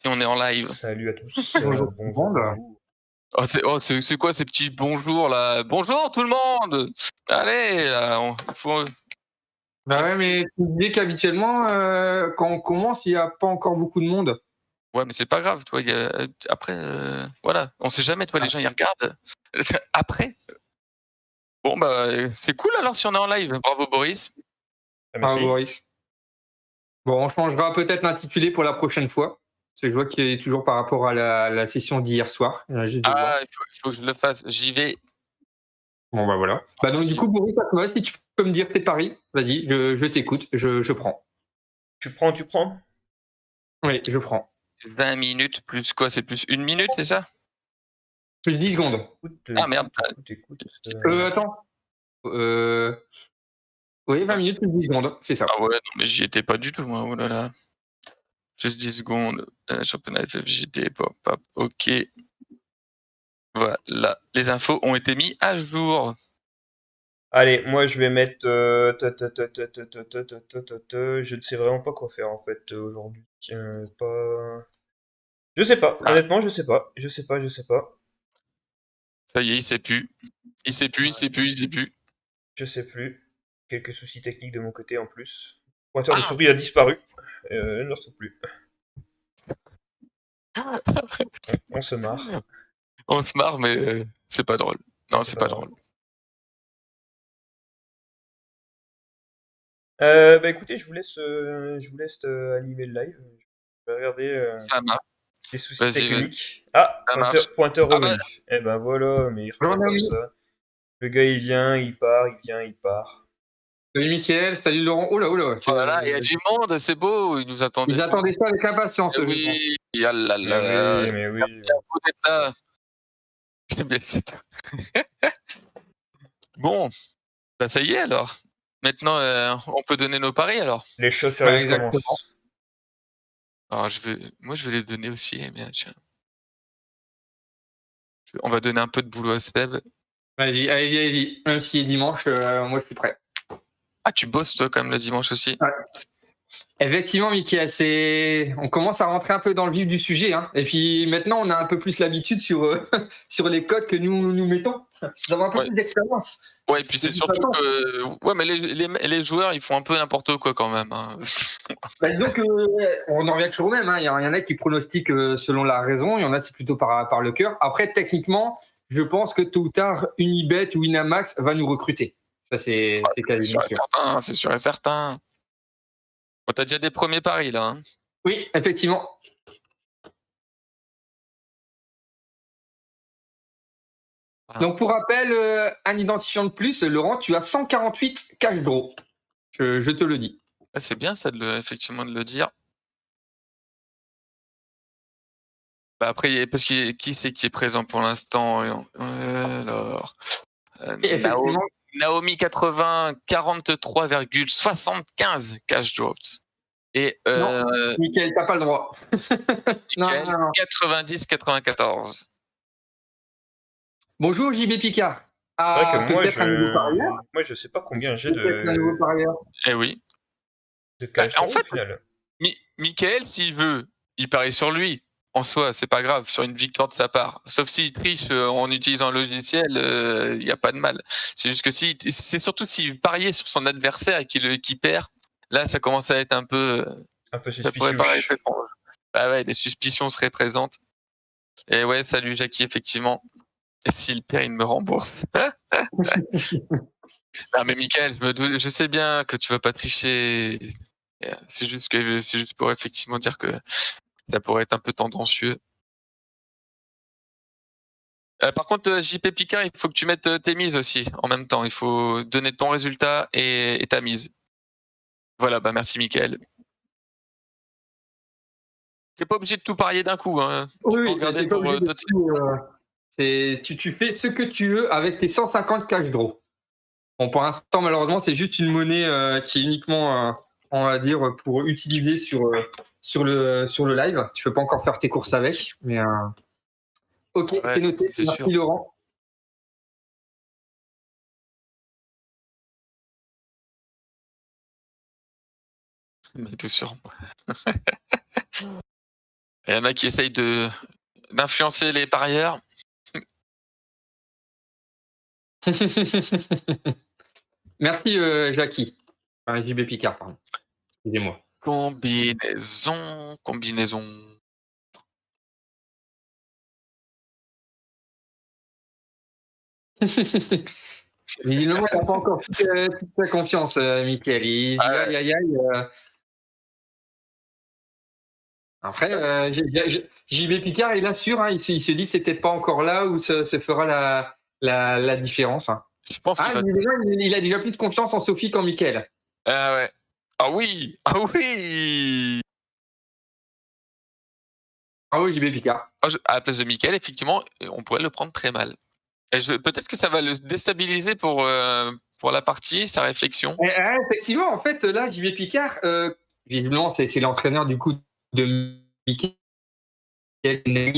si on est en live. Salut à tous. Bonjour tout le Bonjour, monde. bonjour. C'est quoi ces petits bonjours là? Bonjour tout le monde! Allez, là, il faut. Bah ouais, mais tu me disais qu'habituellement, quand on commence, il y a pas encore beaucoup de monde. Ouais, mais c'est pas grave, toi. Après, voilà, on sait jamais, toi, les Ah. gens ils regardent. Après. Bon bah, c'est cool alors si on est en live. Bravo Boris. Ah, Ah, merci. Boris. Bon, on changera peut-être l'intitulé pour la prochaine fois. Parce que je vois qu'il est toujours par rapport à la session d'hier soir. Il vient juste de voir. Il faut que je le fasse. J'y vais. Bon, bah voilà. Bah donc, du J'y- coup, Boris, à toi, si tu peux me dire tes paris, vas-y, je t'écoute, je prends. Tu prends? Oui, je prends. 20 minutes plus quoi? C'est plus une minute, c'est ça? Plus 10 secondes. Ah merde. Écoute. Attends. Euh, oui, 20 minutes plus 10 secondes, c'est ça. Ah ouais, non, mais j'y étais pas du tout, moi. Oh là là. Juste 10 secondes. Championnat FFJT, pop, pop. Ok. Voilà. Les infos ont été mis à jour. Allez, moi je vais mettre. Je ne sais vraiment pas quoi faire en fait aujourd'hui. Pas. Je sais pas. Ah, Honnêtement, je sais pas. Je sais pas. ça y est, il sait plus. Il sait plus, il sait plus, il sait plus. Je sais plus. Quelques soucis techniques de mon côté en plus. Le pointeur de Ah souris a disparu. Je ne le retrouve plus. On se marre. On se marre, mais c'est pas drôle. Non, C'est c'est pas pas grave. drôle. Bah écoutez, je vous laisse animer le live. Je vais regarder Ça marche. les soucis Vas-y, vas-y. techniques. Ah, Ça marche. pointeur Ah bah, revenu. Eh ben voilà, mais il Bonjour, repart comme Naomi. ça. Le gars il vient, il part, il vient, il part. Salut, Mickaël. Salut, Laurent. Oh là, oh là. oh là là, il y a du monde, c'est beau. Ils nous attendaient Ils tous. attendaient ça avec impatience, Eh je pense. oui, ah là Mais là là. oui, mais oui. Merci à vous d'être là. C'est bien, c'est tout. Bon, bah ça y est alors. Maintenant, on peut donner nos paris alors. Les choses Ouais, sérieuses exactement. commencent. Alors moi je vais les donner aussi. Eh bien, tiens, on va donner un peu de boulot à Seb. Vas-y, allez-y, allez-y. Même s'il est dimanche, moi, je suis prêt. Ah, tu bosses toi quand même le dimanche aussi. Ouais. Effectivement, Mickaël, on commence à rentrer un peu dans le vif du sujet, hein. Et puis maintenant, on a un peu plus l'habitude sur, sur les codes que nous mettons. Nous avons un peu Ouais. plus d'expérience. Ouais, et puis De c'est toute surtout façon, que ouais, mais les joueurs ils font un peu n'importe quoi quand même. Hein. bah, disons que, on en revient toujours au même, hein. Il y en a qui pronostiquent selon la raison, il y en a c'est plutôt par le cœur. Après, techniquement, je pense que tôt ou tard, Unibet ou Winamax va nous recruter. Ça, c'est C'est sûr quasiment et sûr. certain, c'est sûr et certain. Bon, t'as déjà des premiers paris là. Hein. Oui, effectivement. Voilà. Donc, pour rappel, un identifiant de plus, Laurent, tu as 148 cash draw. Je te le dis. Ouais, c'est bien ça effectivement de le dire. Bah après, parce que qui c'est qui est présent pour l'instant? Alors, Et effectivement, Naomi 80, 43,75 cash drops. Et non, Mickaël, t'as pas le droit. Non, Michael non, non. 90,94. Bonjour, JB Picard. C'est vrai que Ah, peut-être un nouveau parieur. moi je sais pas combien j'ai Peut-être un nouveau parieur. Eh oui. de Bah, cash en draw au fait, final. Michael, s'il veut, il parie sur lui. En soi, c'est pas grave, sur une victoire de sa part. Sauf s'il triche en utilisant un logiciel, il n'y a pas de mal. C'est juste que c'est surtout s'il pariait sur son adversaire et qu'il perd, là, ça commence à être un peu. Un peu Ça pourrait suspicieux. paraître étrange. Bah ouais, des suspicions seraient présentes. Et ouais, salut Jackie, effectivement. Et s'il perd, il me rembourse. Non, mais Michael, je sais bien que tu vas pas tricher. C'est juste pour effectivement dire que ça pourrait être un peu tendancieux. Par contre, JP Picard, il faut que tu mettes tes mises aussi en même temps. Il faut donner ton résultat et ta mise. Voilà, bah merci Michael. T'es pas obligé de tout parier d'un coup. Hein. Tu Oui, peux en oui, garder t'es pas pour obligé de d'autres tout. sessions. Tu fais ce que tu veux avec tes 150 cash draw. Bon, pour l'instant, malheureusement, c'est juste une monnaie qui est uniquement, on va dire, pour utiliser sur le live. Tu peux pas encore faire tes courses avec. Mais ok, Ouais, c'est noté. c'est sûr. Merci, Laurent. Mais tout sûr. Il y en a qui essayent d'influencer les parieurs. Merci, Jackie. Enfin, JB Picard, pardon. Excusez-moi. Combinaison. Visiblement, il n'a pas encore toute sa confiance, Mickaël. Il se dit: Ah «Aïe, aïe, aïe», Après, JB Picard, il assure, hein, il se dit que c'est peut-être pas encore là où se fera la différence, hein. je pense qu'il Ah, va. il a déjà plus confiance en Sophie qu'en Mickaël. Ah ouais. Ah oui! Ah oui! Ah oui, JB Picard. Ah, à la place de Michael, effectivement, on pourrait le prendre très mal. Et peut-être que ça va le déstabiliser pour la partie, sa réflexion. Effectivement, en fait, là, JB Picard, visiblement, c'est l'entraîneur du coup de Mickaël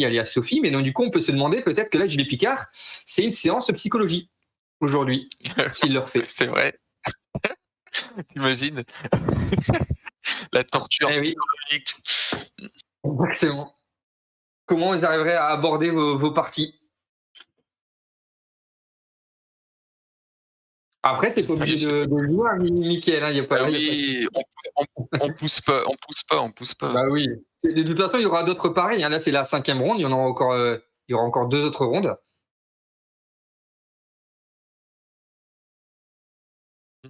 alias Sophie, mais donc du coup, on peut se demander peut-être que là, JB Picard, c'est une séance psychologie aujourd'hui, s'il le refait. C'est vrai. T'imagines? La torture Eh oui, psychologique. exactement. Comment vous arriverez à aborder vos parties? Après, t'es pas obligé de jouer à Mickaël, hein, il y a pas Ah là, il y a pas oui, on pousse pas, on pousse pas, on pousse pas. bah oui. Et de toute façon, il y aura d'autres paris, hein. Là, c'est la 5e ronde, il y aura encore 2 autres rondes.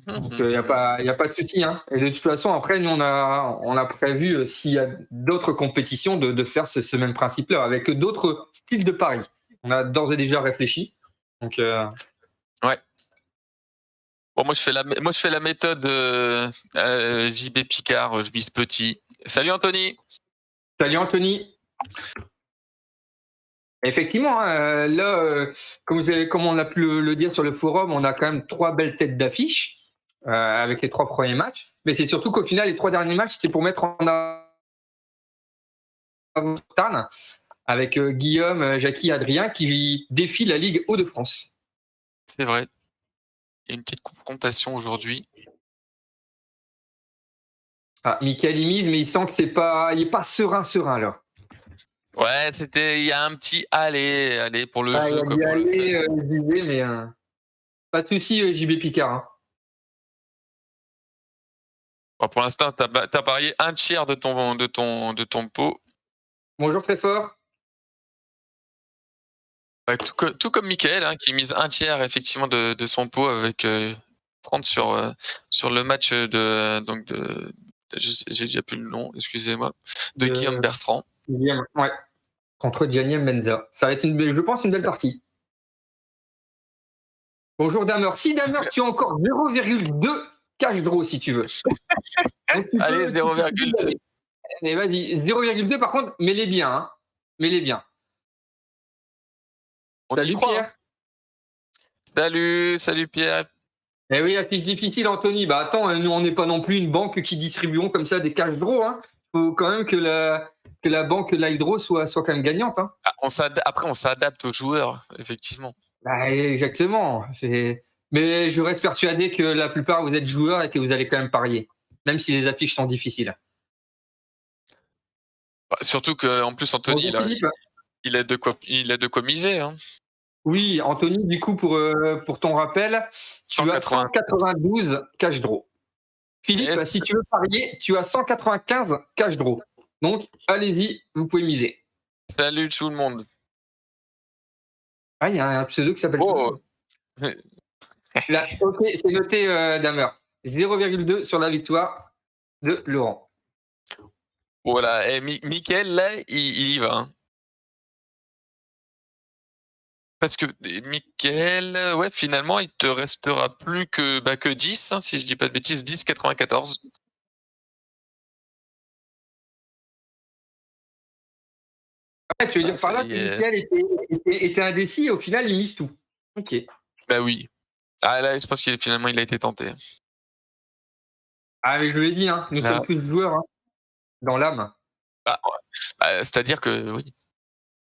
Donc, il y a pas de souci, hein. Et de toute façon, après, nous, on a prévu, s'il y a d'autres compétitions, de faire ce même principe-là, avec d'autres styles de paris. On a d'ores et déjà réfléchi. Donc, Ouais. Bon, moi je fais la méthode JB Picard, je mise petit. Salut Anthony. salut Anthony. Effectivement, hein, là, comme on a pu le dire sur le forum, on a quand même 3 belles têtes d'affiche, avec les 3 premiers matchs. Mais c'est surtout qu'au final, les 3 derniers matchs, c'est pour mettre en avant Tarn, avec Guillaume, Jackie, Adrien, qui défient la Ligue Hauts-de-France. C'est vrai. Il y a une petite confrontation aujourd'hui. Ah, Mickaël il mise, mais il sent que il est pas serein là. Ouais, il y a un petit allez pour le Ah, il jeu, a quoi, dit pour le fun. aller, je disais, mais pas de souci, JB Picard, hein. Bon, pour l'instant, t'as parié un tiers de ton pot. Bonjour très fort. Ouais, tout comme Michael, hein, qui mise un tiers effectivement de son pot avec 30 sur le match j'ai déjà plus le nom, excusez-moi, de Guillaume De Bertrand. Guillaume, ouais, contre Gianni Menza. Ça va être je pense une belle partie. Bonjour Damer. Si Damer, tu as encore 0,2 cash draw si tu veux. Donc, Allez, tu peux 0,2. mais vas-y, 0,2 par contre, mets-les bien, hein. Mets-les bien. On y Salut croit, hein. Pierre. Salut Pierre. Eh oui, affiche difficile, Anthony. Bah attends, nous, on n'est pas non plus une banque qui distribuons comme ça des cash draw, hein. Faut quand même que la banque Live Draw soit quand même gagnante, hein. Ah, après, on s'adapte aux joueurs, effectivement. Bah, exactement. Mais je reste persuadé que la plupart, vous êtes joueurs et que vous allez quand même parier, même si les affiches sont difficiles. Bah, surtout qu'en plus, Anthony, Bonjour Philippe. il a de quoi miser, hein. Oui, Anthony, du coup, pour ton rappel, tu as 180. 192 cash draw. Philippe, Yes. si tu veux parier, tu as 195 cash draw. Donc, allez-y, vous pouvez miser. Salut tout le monde. Ah, il y a un pseudo qui s'appelle. Oh. Là, ok, c'est noté, Damer. 0,2 sur la victoire de Laurent. Voilà, et Mickaël, là, il y va, hein. Parce que Mickaël, ouais, finalement, il te restera plus que 10, hein, si je dis pas de bêtises, 10,94. Ah, tu veux Ah, dire par ça là y que est. Mickaël était indécis et au final, il mise tout. Ok. Bah oui. Ah là, je pense finalement, il a été tenté. Ah, mais je l'ai dit, hein, nous Là, sommes tous joueurs, hein, dans l'âme. bah, ouais. C'est-à-dire que oui, je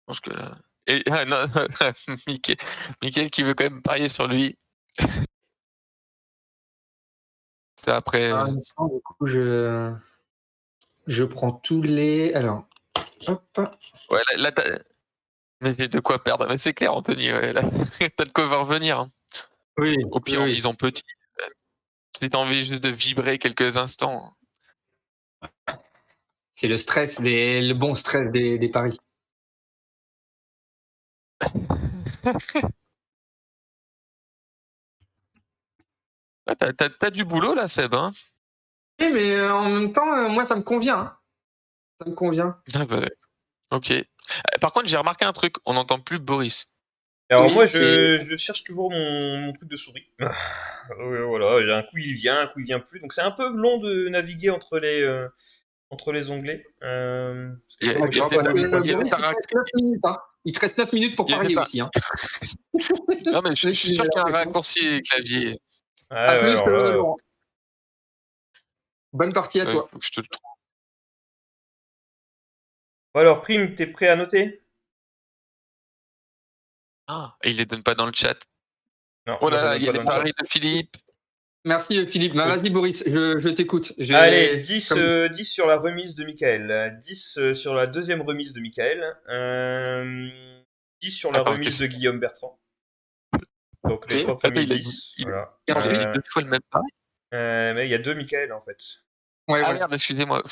pense que là et ah non, Mickaël qui veut quand même parier sur lui. C'est après, Un instant, du coup, je prends tous les. Alors, Hop. Ouais, là, mais j'ai de quoi perdre. Mais c'est clair, Anthony. Ouais, là. T'as de quoi voir venir. Hein. Oui, Au pire, en oui. misant petit. Si t'as envie juste de vibrer quelques instants. C'est le stress, le bon stress des paris. Ouais, t'as du boulot là, Seb. Hein. Oui, mais en même temps, moi, ça me convient. Hein. Ça me convient. Ah bah, ok. Par contre, j'ai remarqué un truc. On n'entend plus Boris. Alors Oui, moi, c'est je cherche toujours mon truc de souris. Voilà, un coup il vient, un coup il vient plus. Donc c'est un peu long de naviguer entre les onglets. Parce que Il y, a- comme moi il je y suis a un d'accord. peu peut-être Parce que polyphonie. il y a Boris, peut-être il te reste 9 minutes. Hein. Il te reste 9 minutes pour il y a parier peut-être aussi. Hein. Non, mais je Mais suis tu sûr mets qu'il y a la un pression. raccourci clavier. Ouais, À ouais, plus, alors là. Laurent. Bonne partie à Ouais, toi. faut que je te le trouve. Bon, alors, Prime, t'es prêt à noter? Ah, et il les donne pas dans le chat. Non, Oh moi là je là, note il y a pas les dans le chat. paris de Philippe. Merci, Philippe. Bah, vas-y, Boris, je t'écoute. Allez, 10, Comme... 10 sur la remise de Michael, 10 sur la deuxième remise de Michael, 10 sur la Attends, remise de qu'est-ce Guillaume Bertrand. Donc les trois Ok. Attends, premiers 10, voilà. Et il a dit ensuite? 2 fois le même pari. Mais il y a deux Michael en fait. Ouais, Ah ouais. merde, excusez-moi.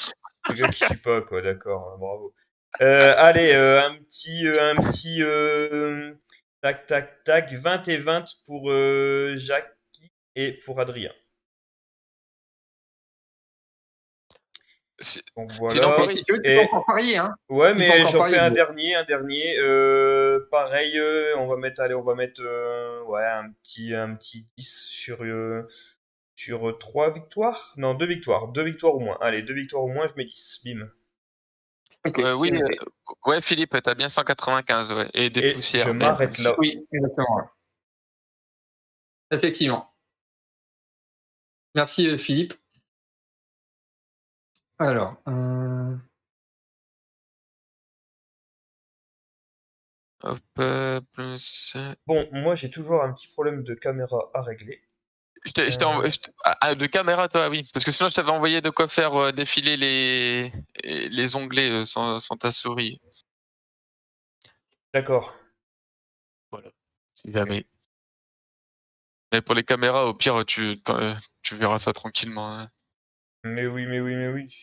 Le gars qui suit pas quoi, d'accord, bravo. Allez, tac tac tac, 20 et 20 pour Jackie et pour Adrien. Si- Donc Sinon, voilà. Et si Boris, tu veux, tu peux Et encore parier. Hein. ouais, Tu peux mais encore j'en fais parier. un Bon. dernier, un dernier. Pareil, on va mettre, ouais, un petit 10 sur 3 victoires. Non, 2 victoires, 2 victoires au moins. Allez, 2 victoires au moins, je mets 10. Bim. Ok, oui, c'est noté. ouais, Philippe, t'as bien 195, ouais, et des Et je poussières, mais m'arrête aussi. là. Oui, exactement. Ouais. Effectivement. Merci, Philippe. Alors, Hop, plus. Bon, moi j'ai toujours un petit problème de caméra à régler. De caméra, toi, oui. Parce que sinon, je t'avais envoyé de quoi faire défiler les onglets sans ta souris. D'accord. Voilà. Si jamais. Mais pour les caméras, au pire, tu verras ça tranquillement. Hein. Mais oui, mais oui, mais oui.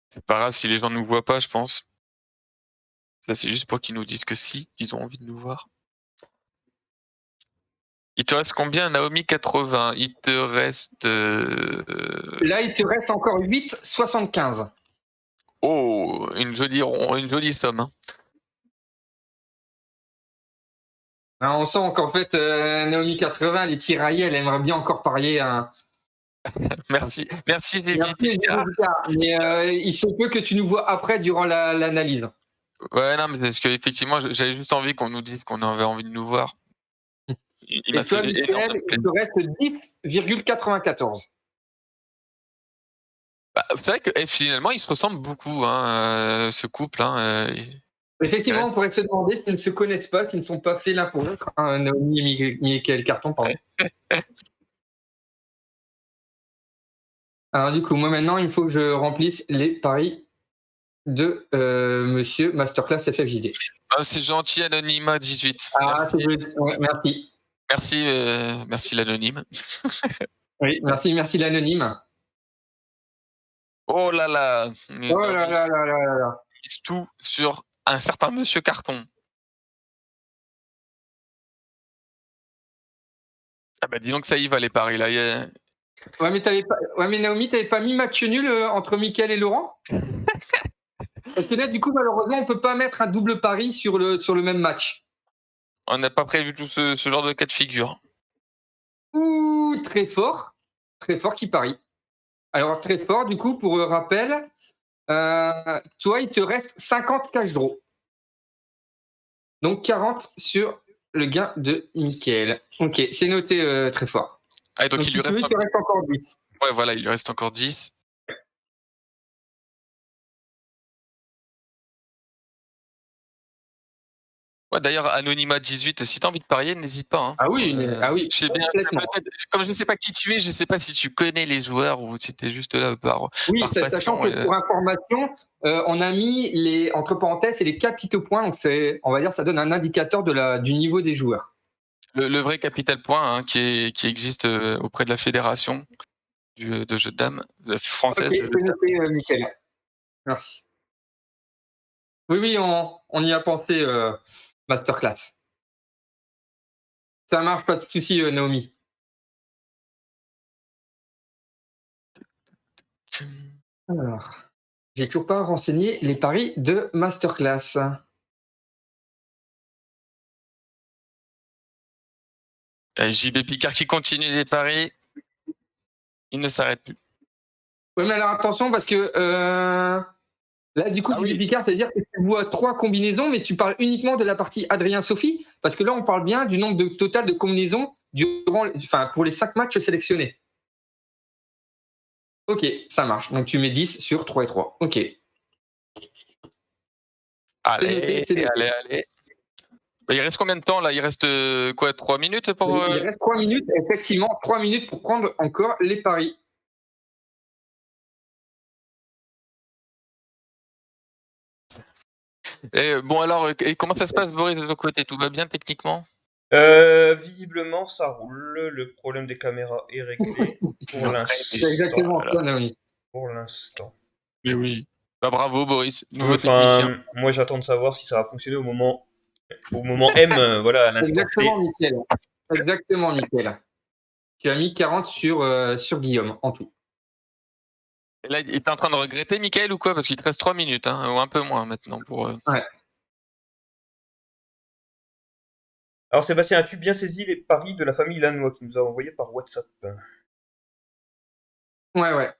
C'est pas grave si les gens ne nous voient pas, je pense. Ça, c'est juste pour qu'ils nous disent que si, ils ont envie de nous voir. Il te reste combien, Naomi? 80. Il te reste. là, il te reste encore 8,75. Oh, une jolie somme. Hein. Hein, on sent qu'en fait, Naomi 80, les tiraillés, elle aimerait bien encore parier. Merci, Jimmy Merci, Picard. mais il se peut que tu nous vois après durant l'analyse. Ouais, non, mais c'est parce qu'effectivement, j'avais juste envie qu'on nous dise qu'on avait envie de nous voir. Il m'a Et toi, fait énormément Michael, de il te plaisir. reste 10,94. Bah, c'est vrai que finalement, ils se ressemblent beaucoup, hein, ce couple. Hein, il Effectivement, reste- on pourrait se demander s'ils ne se connaissent pas, s'ils ne sont pas faits l'un pour l'autre. Hein, Naomi et Michael Carton, pardon. Alors, du coup, moi maintenant, il faut que je remplisse les paris de monsieur Masterclass FFJD. Ah, c'est gentil, Anonymat 18. Ah, Merci, ouais, merci. merci l'anonyme. Oui, merci l'anonyme. Oh là là, Oh là Naomi là là là là là. mise tout sur un certain Monsieur Carton. Ah bah dis donc ça y va les paris là. Ouais, mais Naomi, t'avais pas mis match nul entre Michael et Laurent? Parce que là, du coup, malheureusement, on peut pas mettre un double pari sur le même match. On n'a pas prévu tout ce genre de cas de figure. Ouh, très fort qui parie. Alors, très fort, du coup, pour rappel, toi, il te reste 50 cash draw. Donc 40 sur le gain de Michael. Ok, c'est noté très fort. Ah, donc Donc il si lui tu veux, reste il te reste encore 10. Ouais, voilà, il lui reste encore 10. Ouais, d'ailleurs, Anonymat 18, si t'as envie de parier, n'hésite pas. Hein. Ah oui, oui, Je sais bien, complètement. comme je sais pas qui tu es, je sais pas si tu connais les joueurs ou si t'es juste là Oui, par sachant passion. que pour information, on a mis entre parenthèses, c'est les capitaux points, donc on va dire, ça donne un indicateur du niveau des joueurs. Le vrai capital point hein, qui existe auprès de la fédération de jeux de dames Ok, française de jeux c'est de dames. noté, Mickaël. Merci. Oui, on y a pensé, masterclass. Ça marche, pas de souci, Naomi. Alors, j'ai toujours pas renseigné les paris de masterclass. JB Picard qui continue les paris, il ne s'arrête plus. Oui, mais alors attention parce que là, du coup, Ah tu dis oui. Picard, c'est-à-dire que tu vois 3 combinaisons, mais tu parles uniquement de la partie Adrien-Sophie, parce que là, on parle bien du nombre total de combinaisons pour les 5 matchs sélectionnés. Ok, ça marche. Donc tu mets 10 sur 3 et 3. Ok. C'est noté, c'est noté. Allez. Bah, il reste combien de temps là? Il reste quoi, 3 minutes pour. Il reste 3 minutes, effectivement, 3 minutes pour prendre encore les paris. Et, bon alors, et comment ça se passe, Boris, de ton côté? Tout va bien techniquement? Visiblement, ça roule. Le problème des caméras est réglé pour C'est exactement l'instant. ça, Naomi. Pour l'instant. Mais oui. Bah, bravo, Boris, nouveau technicien. Enfin, moi, j'attends de savoir si ça va fonctionner au moment M, voilà, à l'instant T. Exactement, Mickaël. Tu as mis 40 sur Guillaume, en tout. Et là, il est en train de regretter, Michael, ou quoi? Parce qu'il te reste 3 minutes, hein, ou un peu moins maintenant pour. Ouais. Alors, Sébastien, as-tu bien saisi les paris de la famille Lannoy qui nous a envoyé par WhatsApp? Ouais.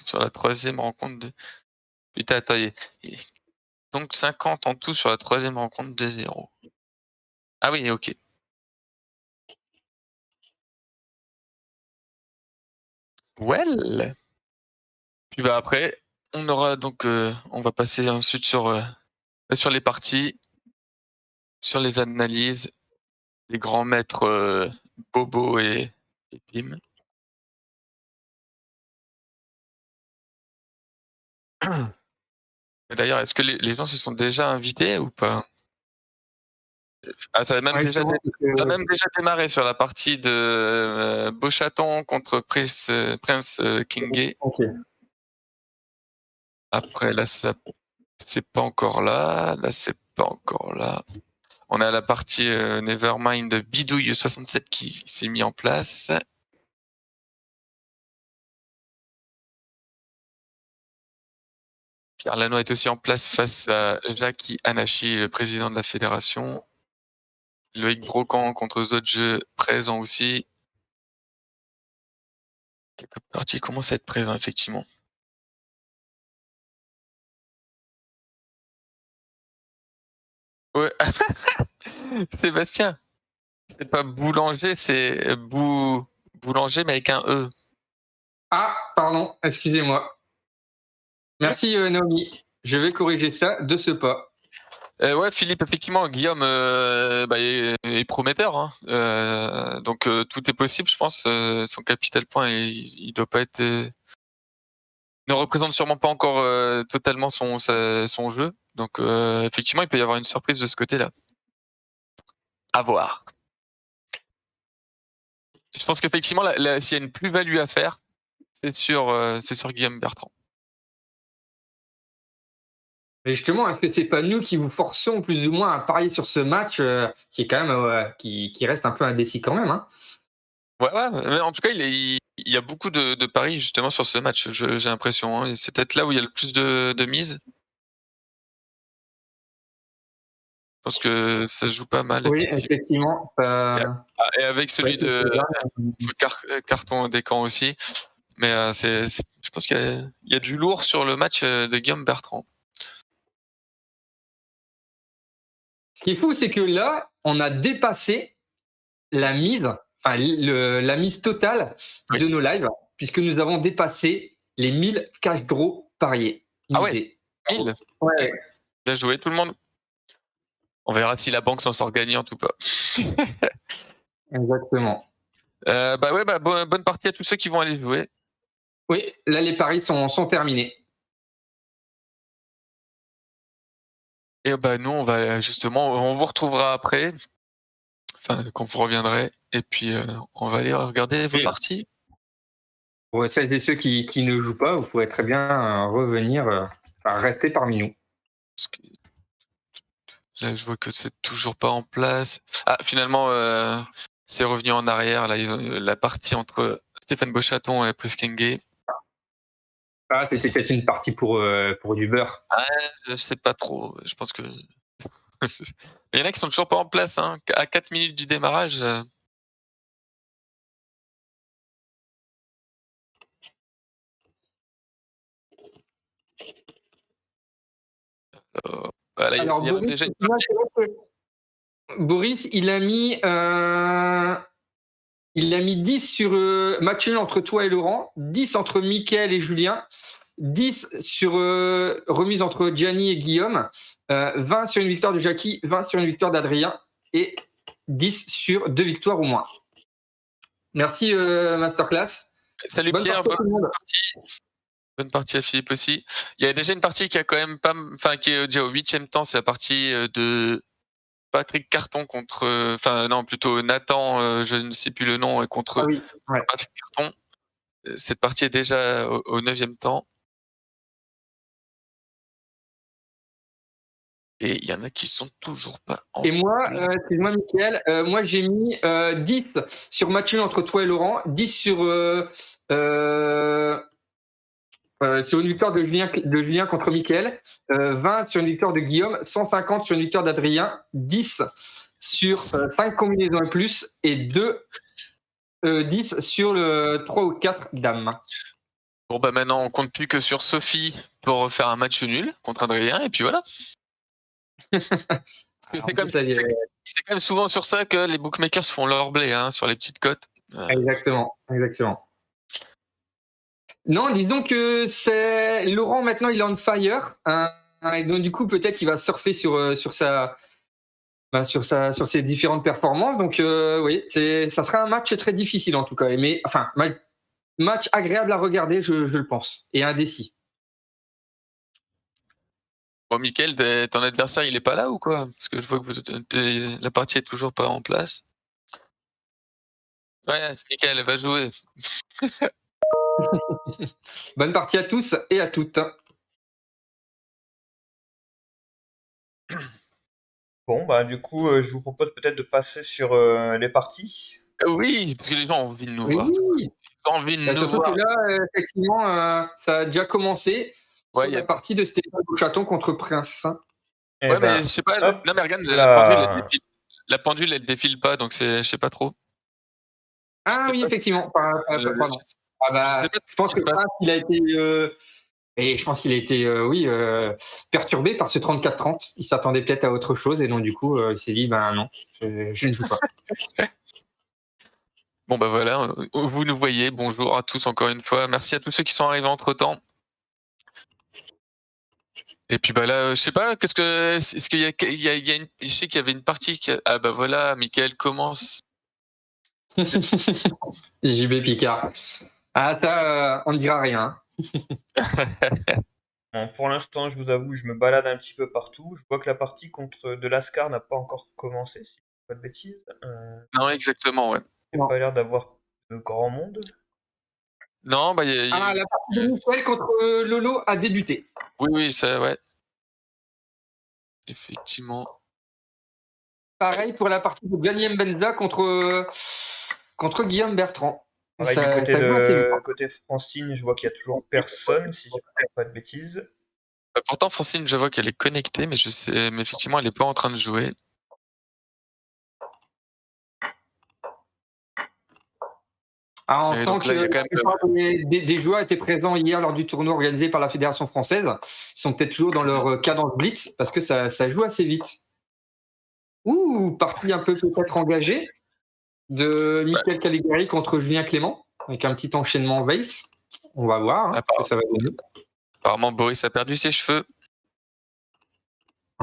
Sur la troisième rencontre de. Putain, attends, donc 50 en tout sur la troisième rencontre de 0. Ah oui, ok. Well. Puis bah après, on aura donc, on va passer ensuite sur les parties, sur les analyses des grands maîtres Bobo et Pim. D'ailleurs, est-ce que les gens se sont déjà invités ou pas? Ah, ça a même Ouais, déjà justement, ça a même déjà démarré sur la partie de Beauchaton contre Prince Kingay. ok. Après là, ça c'est pas encore là. Là, c'est pas encore là. On a la partie Nevermind Bidouille 67 qui s'est mis en place. Pierre Lanois est aussi en place face à Jackie Anachi, le président de la fédération. Loïc Brocan contre Zodje, présent aussi. Quelques parties commencent à être présents, effectivement. Ouais. Sébastien, c'est pas boulanger, c'est boulanger, mais avec un E. Ah, pardon, excusez-moi. Merci, Naomi. Je vais corriger ça de ce pas. Ouais, Philippe, effectivement, Guillaume est prometteur. Hein. Donc tout est possible, je pense. Son capital point, il doit pas être. Ne représente sûrement pas encore totalement son jeu. Donc effectivement, il peut y avoir une surprise de ce côté-là. À voir. Je pense qu'effectivement, s'il y a une plus-value à faire, c'est sur Guillaume Bertrand. Mais justement, est-ce que c'est pas nous qui vous forçons plus ou moins à parier sur ce match qui est quand même qui reste un peu indécis quand même, hein? Ouais, mais en tout cas, il y a beaucoup de paris justement sur ce match, j'ai l'impression. Hein. Et c'est peut-être là où il y a le plus de mise. Je pense que ça se joue pas mal. Oui, effectivement. Et avec celui de Carton des camps aussi. Mais je pense qu'il y a du lourd sur le match de Guillaume Bertrand. Ce qui est fou, c'est que là, on a dépassé la mise, la mise totale de nos lives, puisque nous avons dépassé les 1000 cash draw pariés. Ah ouais. 1000. Ouais, Bien joué tout le monde. On verra si la banque s'en sort gagnante ou pas. exactement. Bah ouais, bonne partie à tous ceux qui vont aller jouer. Oui, là, les paris sont terminés. Et bah nous, on va justement, on vous retrouvera après, enfin quand vous reviendrez, et puis on va aller regarder vos Oui. parties. Pour celles et ceux qui ne jouent pas, vous pouvez très bien revenir, rester parmi nous. Parce que là, je vois que c'est toujours pas en place. Ah, finalement, c'est revenu en arrière. Là, la partie entre Stéphane Beauchaton et Preskengue. Ah, c'était peut-être une partie pour du beurre. Ah, je sais pas trop. Je pense que il y en a qui sont toujours pas en place. Hein. À 4 minutes du démarrage. Voilà, Alors, il y a même Boris, déjà une partie. Boris, il a mis 10 sur match nul entre toi et Laurent, 10 entre Mickaël et Julien, 10 sur remise entre Gianni et Guillaume, 20 sur une victoire de Jackie, 20 sur une victoire d'Adrien et 10 sur 2 victoires ou moins. Merci Masterclass. Salut Bonne Pierre, partie à tout le monde. bonne partie à Philippe aussi. Il y a déjà une partie qui a quand même pas, enfin qui est déjà au 8e temps, c'est la partie de Patrick Carton contre, enfin non plutôt Nathan, je ne sais plus le nom, contre Ah oui, ouais. Patrick Carton. Cette partie est déjà au 9e temps. Et il y en a qui sont toujours pas en Et moi, place. excuse-moi Mickaël, moi j'ai mis 10 sur match nul entre toi et Laurent, 10 sur sur une victoire de Julien contre Mickaël, 20 sur une victoire de Guillaume, 150 sur une victoire d'Adrien, 10 sur 5 combinaisons et plus, et 10 sur le 3 ou 4 dames. Bon bah maintenant on compte plus que sur Sophie pour faire un match nul contre Adrien et puis voilà. Parce que c'est quand même souvent sur ça que les bookmakers font leur blé, hein, sur les petites cotes. Exactement, exactement. Non, disons que c'est Laurent maintenant, il est on fire. Et donc du coup, peut-être qu'il va surfer sur ses différentes performances. Donc oui, ça sera un match très difficile en tout cas. Mais enfin, match agréable à regarder, je le pense, et indécis. Bon, Mickaël, ton adversaire, il est pas là ou quoi? Parce que je vois que la partie est toujours pas en place. Ouais, Mickaël va jouer. Bonne partie à tous et à toutes. Bon, bah du coup, je vous propose peut-être de passer sur les parties. Oui, parce que les gens ont envie de nous Oui, voir. Ils ont envie de nous surtout voir. que là, effectivement, ça a déjà commencé Ouais, sur la partie de Stéphane Chaton contre Prince. Eh ouais, ben, mais je sais pas. hop Non, mais regarde, là. la pendule, elle défile pas, donc je sais pas trop. Ah Je sais oui, pas. effectivement. Pardon. Je Ah bah, sais pas je pense ce qui que se passe. Prince, il a été et je pense qu'il a été oui perturbé par ce 34-30. Il s'attendait peut-être à autre chose et donc du coup il s'est dit ben non, je ne joue pas. Bon, bah voilà, vous nous voyez. Bonjour à tous encore une fois. Merci à tous ceux qui sont arrivés entre temps. Et puis bah là, je sais pas, est-ce qu'il y a, je sais qu'il y avait une partie ah bah voilà, Mickaël commence. JB Picard. Ah ça, on ne dira rien. Bon, pour l'instant, je vous avoue, je me balade un petit peu partout. Je vois que la partie contre de Lascar n'a pas encore commencé, si je dis pas de bêtises. Non, exactement, ouais. Il n'y a pas l'air d'avoir de grand monde. Non, bah il y a Ah, la partie de Michel contre Lolo a débuté. oui, ça, ouais. Effectivement. Pareil pour la partie de Ganiem Benza contre Guillaume Bertrand. Pareil, Ça joue assez vite. côté Francine, je vois qu'il y a toujours personne, si je dis pas de bêtises. Pourtant, Francine, je vois qu'elle est connectée, mais mais effectivement, elle est pas en train de jouer. Ah, on Et sent donc là, il y a que quand la même plupart des joueurs étaient présents hier lors du tournoi organisé par la Fédération française. Ils sont peut-être toujours dans leur cadence blitz parce que ça joue assez vite. Ouh, partie un peu peut-être engagée de Michael Caligari contre Julien Clément avec un petit enchaînement Weiss. On va voir ce que ça va donner. Apparemment, Boris a perdu ses cheveux.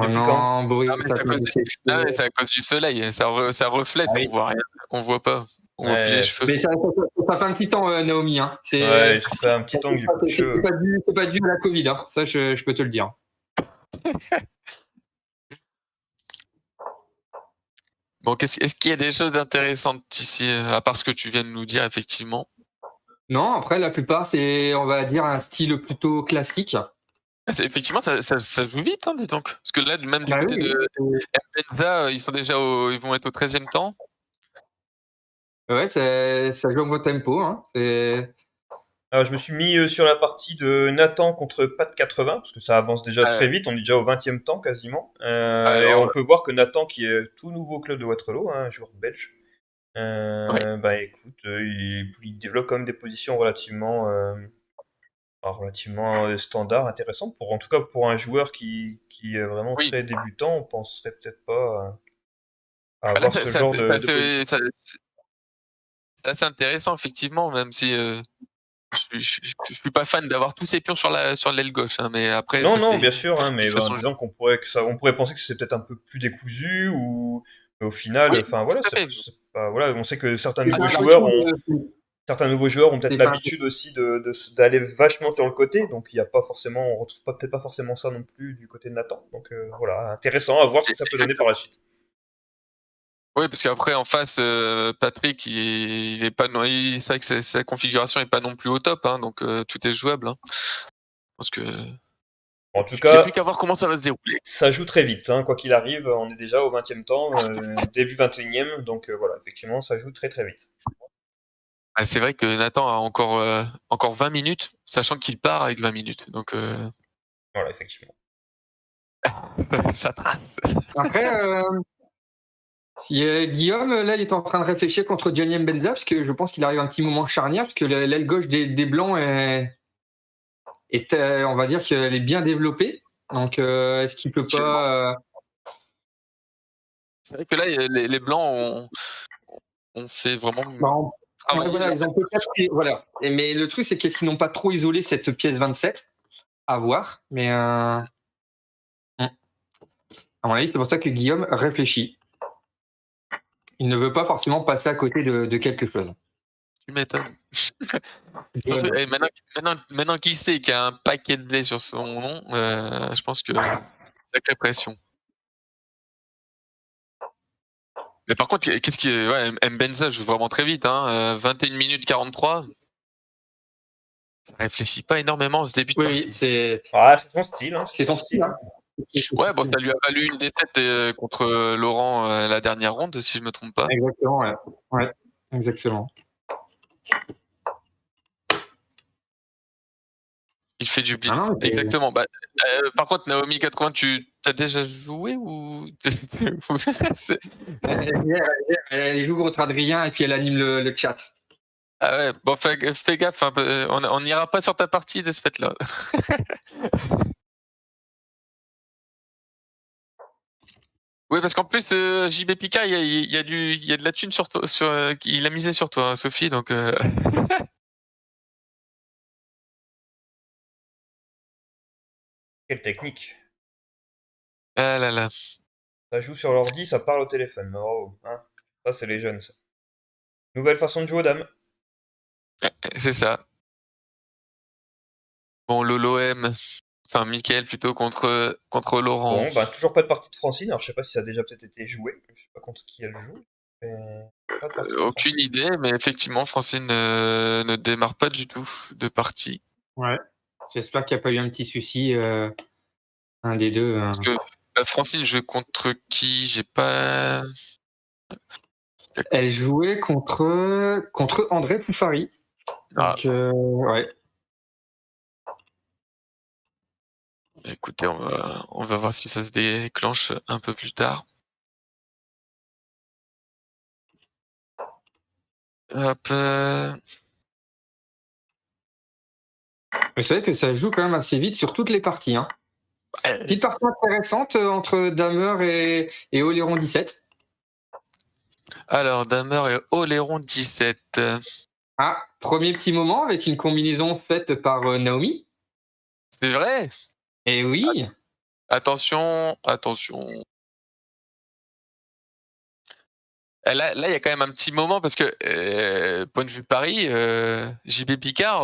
Oh Depuis quand? non, Boris, Non, mais ça c'est à peut cause laisser- non, mais c'est à cause du soleil, ça reflète, Ah oui. on voit rien, on voit pas, on voit plus les Ouais, cheveux. Mais ça fait un petit temps, Naomi. Hein. ouais, ça fait un petit temps que j'ai plus de C'est cheveux. pas dû à la Covid, hein. Ça, je peux te le dire. Bon, est-ce qu'il y a des choses intéressantes ici, à part ce que tu viens de nous dire, effectivement? Non, après, la plupart, c'est, on va dire, un style plutôt classique. Ah, effectivement, ça joue vite, hein, dis donc. Parce que là, même du Bah côté oui, de oui. Mbenza, ils sont déjà ils vont être au 13e temps. Ouais, ça joue en bon tempo. Hein. Alors, je me suis mis sur la partie de Nathan contre Pat 80, parce que ça avance déjà Euh, très vite, on est déjà au 20e temps quasiment. Et alors, on peut voir que Nathan, qui est tout nouveau au club de Waterloo, hein, un joueur belge, ouais. bah écoute, il développe quand même des positions relativement standards, intéressantes. En tout cas, pour un joueur qui est vraiment Oui. très débutant, on penserait peut-être pas à Bah là, avoir ce genre de position. c'est assez intéressant, effectivement, même si je suis pas fan d'avoir tous ces pions sur l'aile gauche, hein, mais après, Non, ça, non, c'est bien sûr, hein, une mais façon de jouer. disons on pourrait penser que c'est peut-être un peu plus décousu ou mais au final, Oui, enfin tout voilà, à fait. c'est pas voilà, on sait que C'est pas un truc certains nouveaux joueurs ont peut-être c'est pas un- l'habitude aussi d'aller vachement sur le côté, donc il y a pas forcément, on retrouve peut-être pas forcément ça non plus du côté de Nathan. Donc voilà, intéressant à voir ce que ça peut donner par la suite. Oui, parce qu'après en face, Patrick, il est pas non c'est vrai que sa configuration est pas non plus au top, hein, donc tout est jouable, hein. Je pense que En tout il y a plus cas, qu'à voir comment ça va se dérouler. ça joue très vite, hein, quoi qu'il arrive, on est déjà au 20e temps, début 21e, donc voilà, effectivement, ça joue très très vite. Ah, c'est vrai que Nathan a encore 20 minutes, sachant qu'il part avec 20 minutes, donc Voilà, effectivement. ça trace. Après, Guillaume, là, il est en train de réfléchir contre Gianni Benza, parce que je pense qu'il arrive à un petit moment charnière, parce que l'aile gauche des Blancs on va dire qu'elle est bien développée. Donc, est-ce qu'il peut pas. C'est vrai que là, les blancs ont fait vraiment Bah, ouais, travailler voilà, leur ils ont peut-être. Voilà. Mais le truc, c'est qu'est-ce qu'ils n'ont pas trop isolé cette pièce 27 à voir. Mais à mon avis, c'est pour ça que Guillaume réfléchit. Il ne veut pas forcément passer à côté de quelque chose. tu m'étonnes. Surtout, et maintenant qu'il sait qu'il y a un paquet de blés sur son nom, je pense que sacrée pression. Mais par contre, qu'est-ce qui est, ouais, Mbenza joue vraiment très vite, hein, 21 minutes 43. Ça réfléchit pas énormément ce début de Oui, partie. c'est Ah, c'est son style, hein, c'est son style. Hein. Ouais, bon, ça lui a valu une défaite contre Laurent la dernière ronde, si je me trompe pas. Exactement, ouais. Ouais, exactement. Il fait du Ah blitz. non, Exactement. Bah, par contre, Naomi 80, tu as déjà joué ou c'est- elle joue contre Adrien et puis elle anime le chat. Ah ouais, bon, fais gaffe, hein, on n'ira pas sur ta partie de ce fait-là. Oui, parce qu'en plus, JB Picard, il y a de la thune sur toi, il a misé sur toi, hein, Sophie, donc Quelle technique. ah là là, Ça joue sur l'ordi, ça parle au téléphone. Bravo, hein. Ça, c'est les jeunes, ça. Nouvelle façon de jouer aux dames. c'est ça. Bon, l'OM, enfin Mickaël plutôt contre Laurent. Bon, bah, toujours pas de partie de Francine. Alors, je sais pas si ça a déjà peut-être été joué. Je sais pas contre qui elle joue. Mais pas de partie de Aucune Francine. idée, mais effectivement, Francine ne démarre pas du tout de partie. Ouais. J'espère qu'il n'y a pas eu un petit souci, un des deux. Parce que Francine joue contre qui? J'ai pas. Elle jouait contre André Poufari. Ah, Donc, ouais. écoutez, on va voir si ça se déclenche un peu plus tard. Hop. Mais c'est vrai que ça joue quand même assez vite sur toutes les parties. Hein. Ouais. Petite partie intéressante entre Damer et Oléron 17. Alors, Damer et Oléron 17. Ah, premier petit moment avec une combinaison faite par Naomi. C'est vrai? Et oui. Attention. Là, il y a quand même un petit moment parce que, point de vue Paris, JB Picard,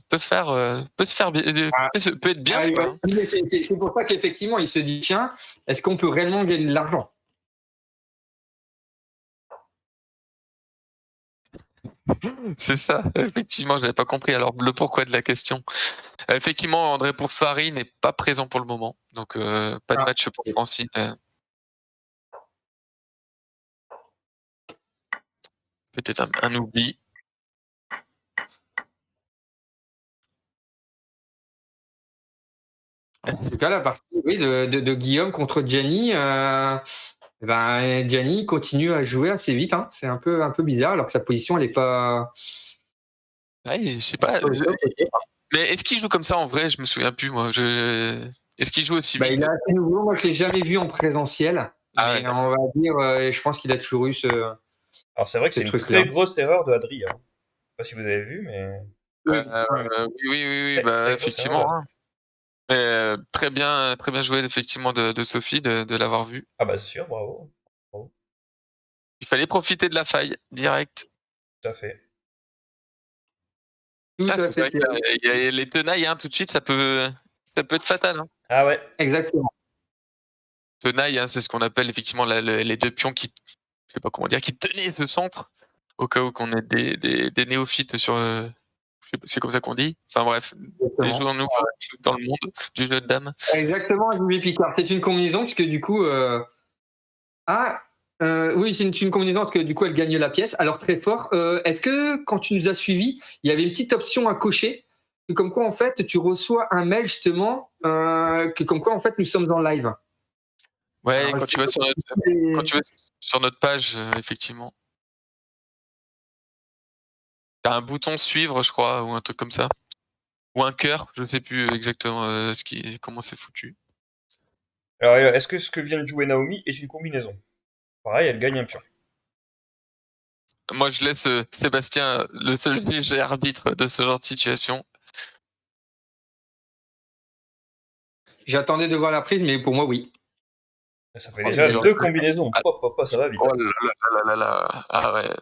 peut se faire Ah, peut être bien, quoi, hein. mais c'est pour ça qu'effectivement, il se dit: «Tiens, est-ce qu'on peut réellement gagner de l'argent?» C'est ça, effectivement, j'avais pas compris alors le pourquoi de la question. Effectivement, André Pourfary n'est pas présent pour le moment, donc pas de Ah, match pour Francine, peut-être un oubli. en tout cas, la partie, oui, de Guillaume contre Gianni, ben, Gianni continue à jouer assez vite, hein. C'est un peu bizarre alors que sa position, elle est pas Ouais, je sais pas, au top, OK. mais est-ce qu'il joue comme ça en vrai? Je me souviens plus moi, est-ce qu'il joue aussi Bah, il vite? est assez nouveau. Moi, je l'ai jamais vu en présentiel, Ah ouais, mais d'accord. on va dire, je pense qu'il a toujours eu Alors c'est vrai que ce c'est une truc-là. très grosse erreur de Adri, hein. Je sais pas si vous avez vu, mais Oui, ouais. Oui, très, bah, très grosse erreur de effectivement, Adri. hein. Très bien joué effectivement de Sophie de l'avoir vu. Ah bah c'est sûr, bravo. Bravo, Il fallait profiter de la faille, direct. tout à fait. Tout Ah, parce à que c'est fait, vrai que là, il y a les tenailles, hein, tout de suite, ça peut être fatal, hein. Ah ouais, exactement. Tenaille, hein, c'est ce qu'on appelle effectivement les 2 pions qui je sais pas comment dire, qui tenaient ce centre, au cas où qu'on ait des néophytes sur, je sais pas, c'est comme ça qu'on dit? Enfin bref, des Exactement. joueurs nouveaux dans le monde du jeu de dames. Exactement, Jimmy Picard. C'est une combinaison puisque du coup, ah, oui, c'est une combinaison parce que du coup, elle gagne la pièce. Alors très fort. Est-ce que quand tu nous as suivis, il y avait une petite option à cocher, que comme quoi en fait, tu reçois un mail justement, que comme quoi en fait, nous sommes en live? Ouais, Alors, quand je sais tu vas pas sur notre si c'est sur notre page, effectivement, tu as un bouton suivre, je crois, ou un truc comme ça. Ou un cœur, je sais plus exactement, comment c'est foutu. Alors est-ce que ce que vient de jouer Naomi est une combinaison? Pareil, elle gagne un pion. Moi, je laisse, Sébastien, le seul léger arbitre de ce genre de situation. J'attendais de voir la prise, mais pour moi, oui. Ça fait Oh, déjà il deux combinaisons. Ah, Pop, pop, pop, ça va vite, oh hein. là là. Ah ouais.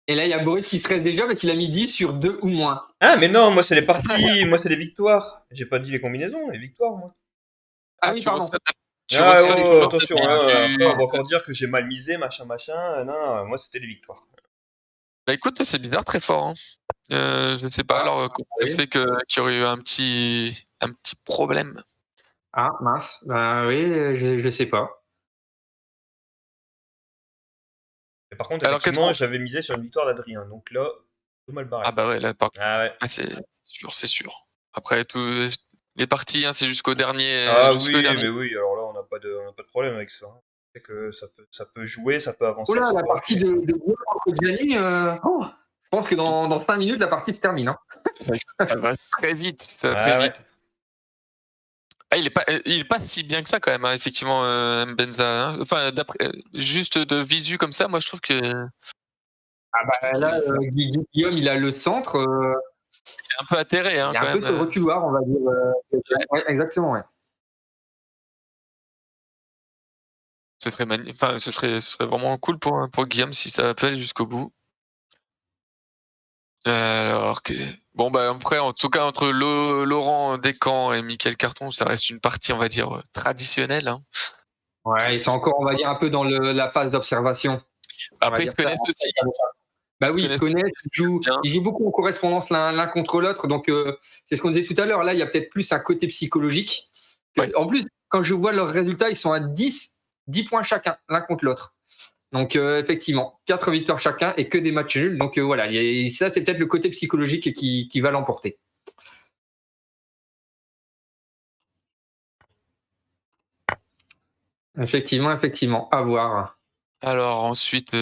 Et là, il y a Boris qui stresse déjà parce qu'il a mis 10 sur 2 ou moins. Ah mais non, moi c'est les parties, moi c'est les victoires. J'ai pas dit les combinaisons, les victoires, moi. Ah Ah, oui, pardon. tu Ah reçois des oh, attention, coordonnées hein, après on du va encore dire que j'ai mal misé, machin, machin. Non, non, moi c'était les victoires. bah, écoute, c'est bizarre, très fort, hein. Je sais pas Ah, alors, comment ça se oui. fait qu'il y aurait eu un petit problème? Ah, mince. Ben oui, je sais pas. Et par contre, Alors qu'est-ce effectivement, qu'on j'avais misé sur une victoire d'Adrien, donc là, tout mal barré. ah bah ouais, là par Ah ouais. ah c'est sûr. Après tout les parties, hein, c'est Ah jusqu'au oui, dernier. mais oui, alors là, on a pas de problème avec ça, hein. C'est que ça peut jouer, ça peut Oh avancer, là, ça la peut partie reculer. de Guillaume contre Gianni, je pense que dans 5 minutes, la partie se termine, hein. C'est vrai que ça va très vite, ça va très Ah ouais. vite. Ah, il est pas si bien que ça quand même, hein, effectivement, Mbenza, hein. Enfin, d'après, juste de visu comme ça, moi je trouve que Ah bah là, il Guillaume, il a le centre, est un peu atterré, il hein, est un quand peu même, sur le reculoir, on va dire, ouais, ouais, exactement, ouais. enfin, ce serait vraiment cool pour Guillaume si ça peut aller jusqu'au bout. Alors que bon, bah, après, en tout cas, entre Laurent Descamps et Mickaël Carton, ça reste une partie, on va dire, traditionnelle, hein. Ouais, ils sont encore, on va dire, un peu dans la phase d'observation, on va Après, ils dire se ça. connaissent aussi, Bah ils se oui, ils se connaissent connaissent, ils se connaissent bien. ils jouent beaucoup en correspondance l'un contre l'autre, donc c'est ce qu'on disait tout à l'heure. Là, il y a peut-être plus un côté psychologique. Ouais. En plus, quand je vois leurs résultats, ils sont à 10 points chacun, l'un contre l'autre. Donc effectivement, 4 victoires chacun et que des matchs nuls. Donc voilà, ça c'est peut-être le côté psychologique qui va l'emporter. Effectivement, effectivement, à voir. Alors ensuite,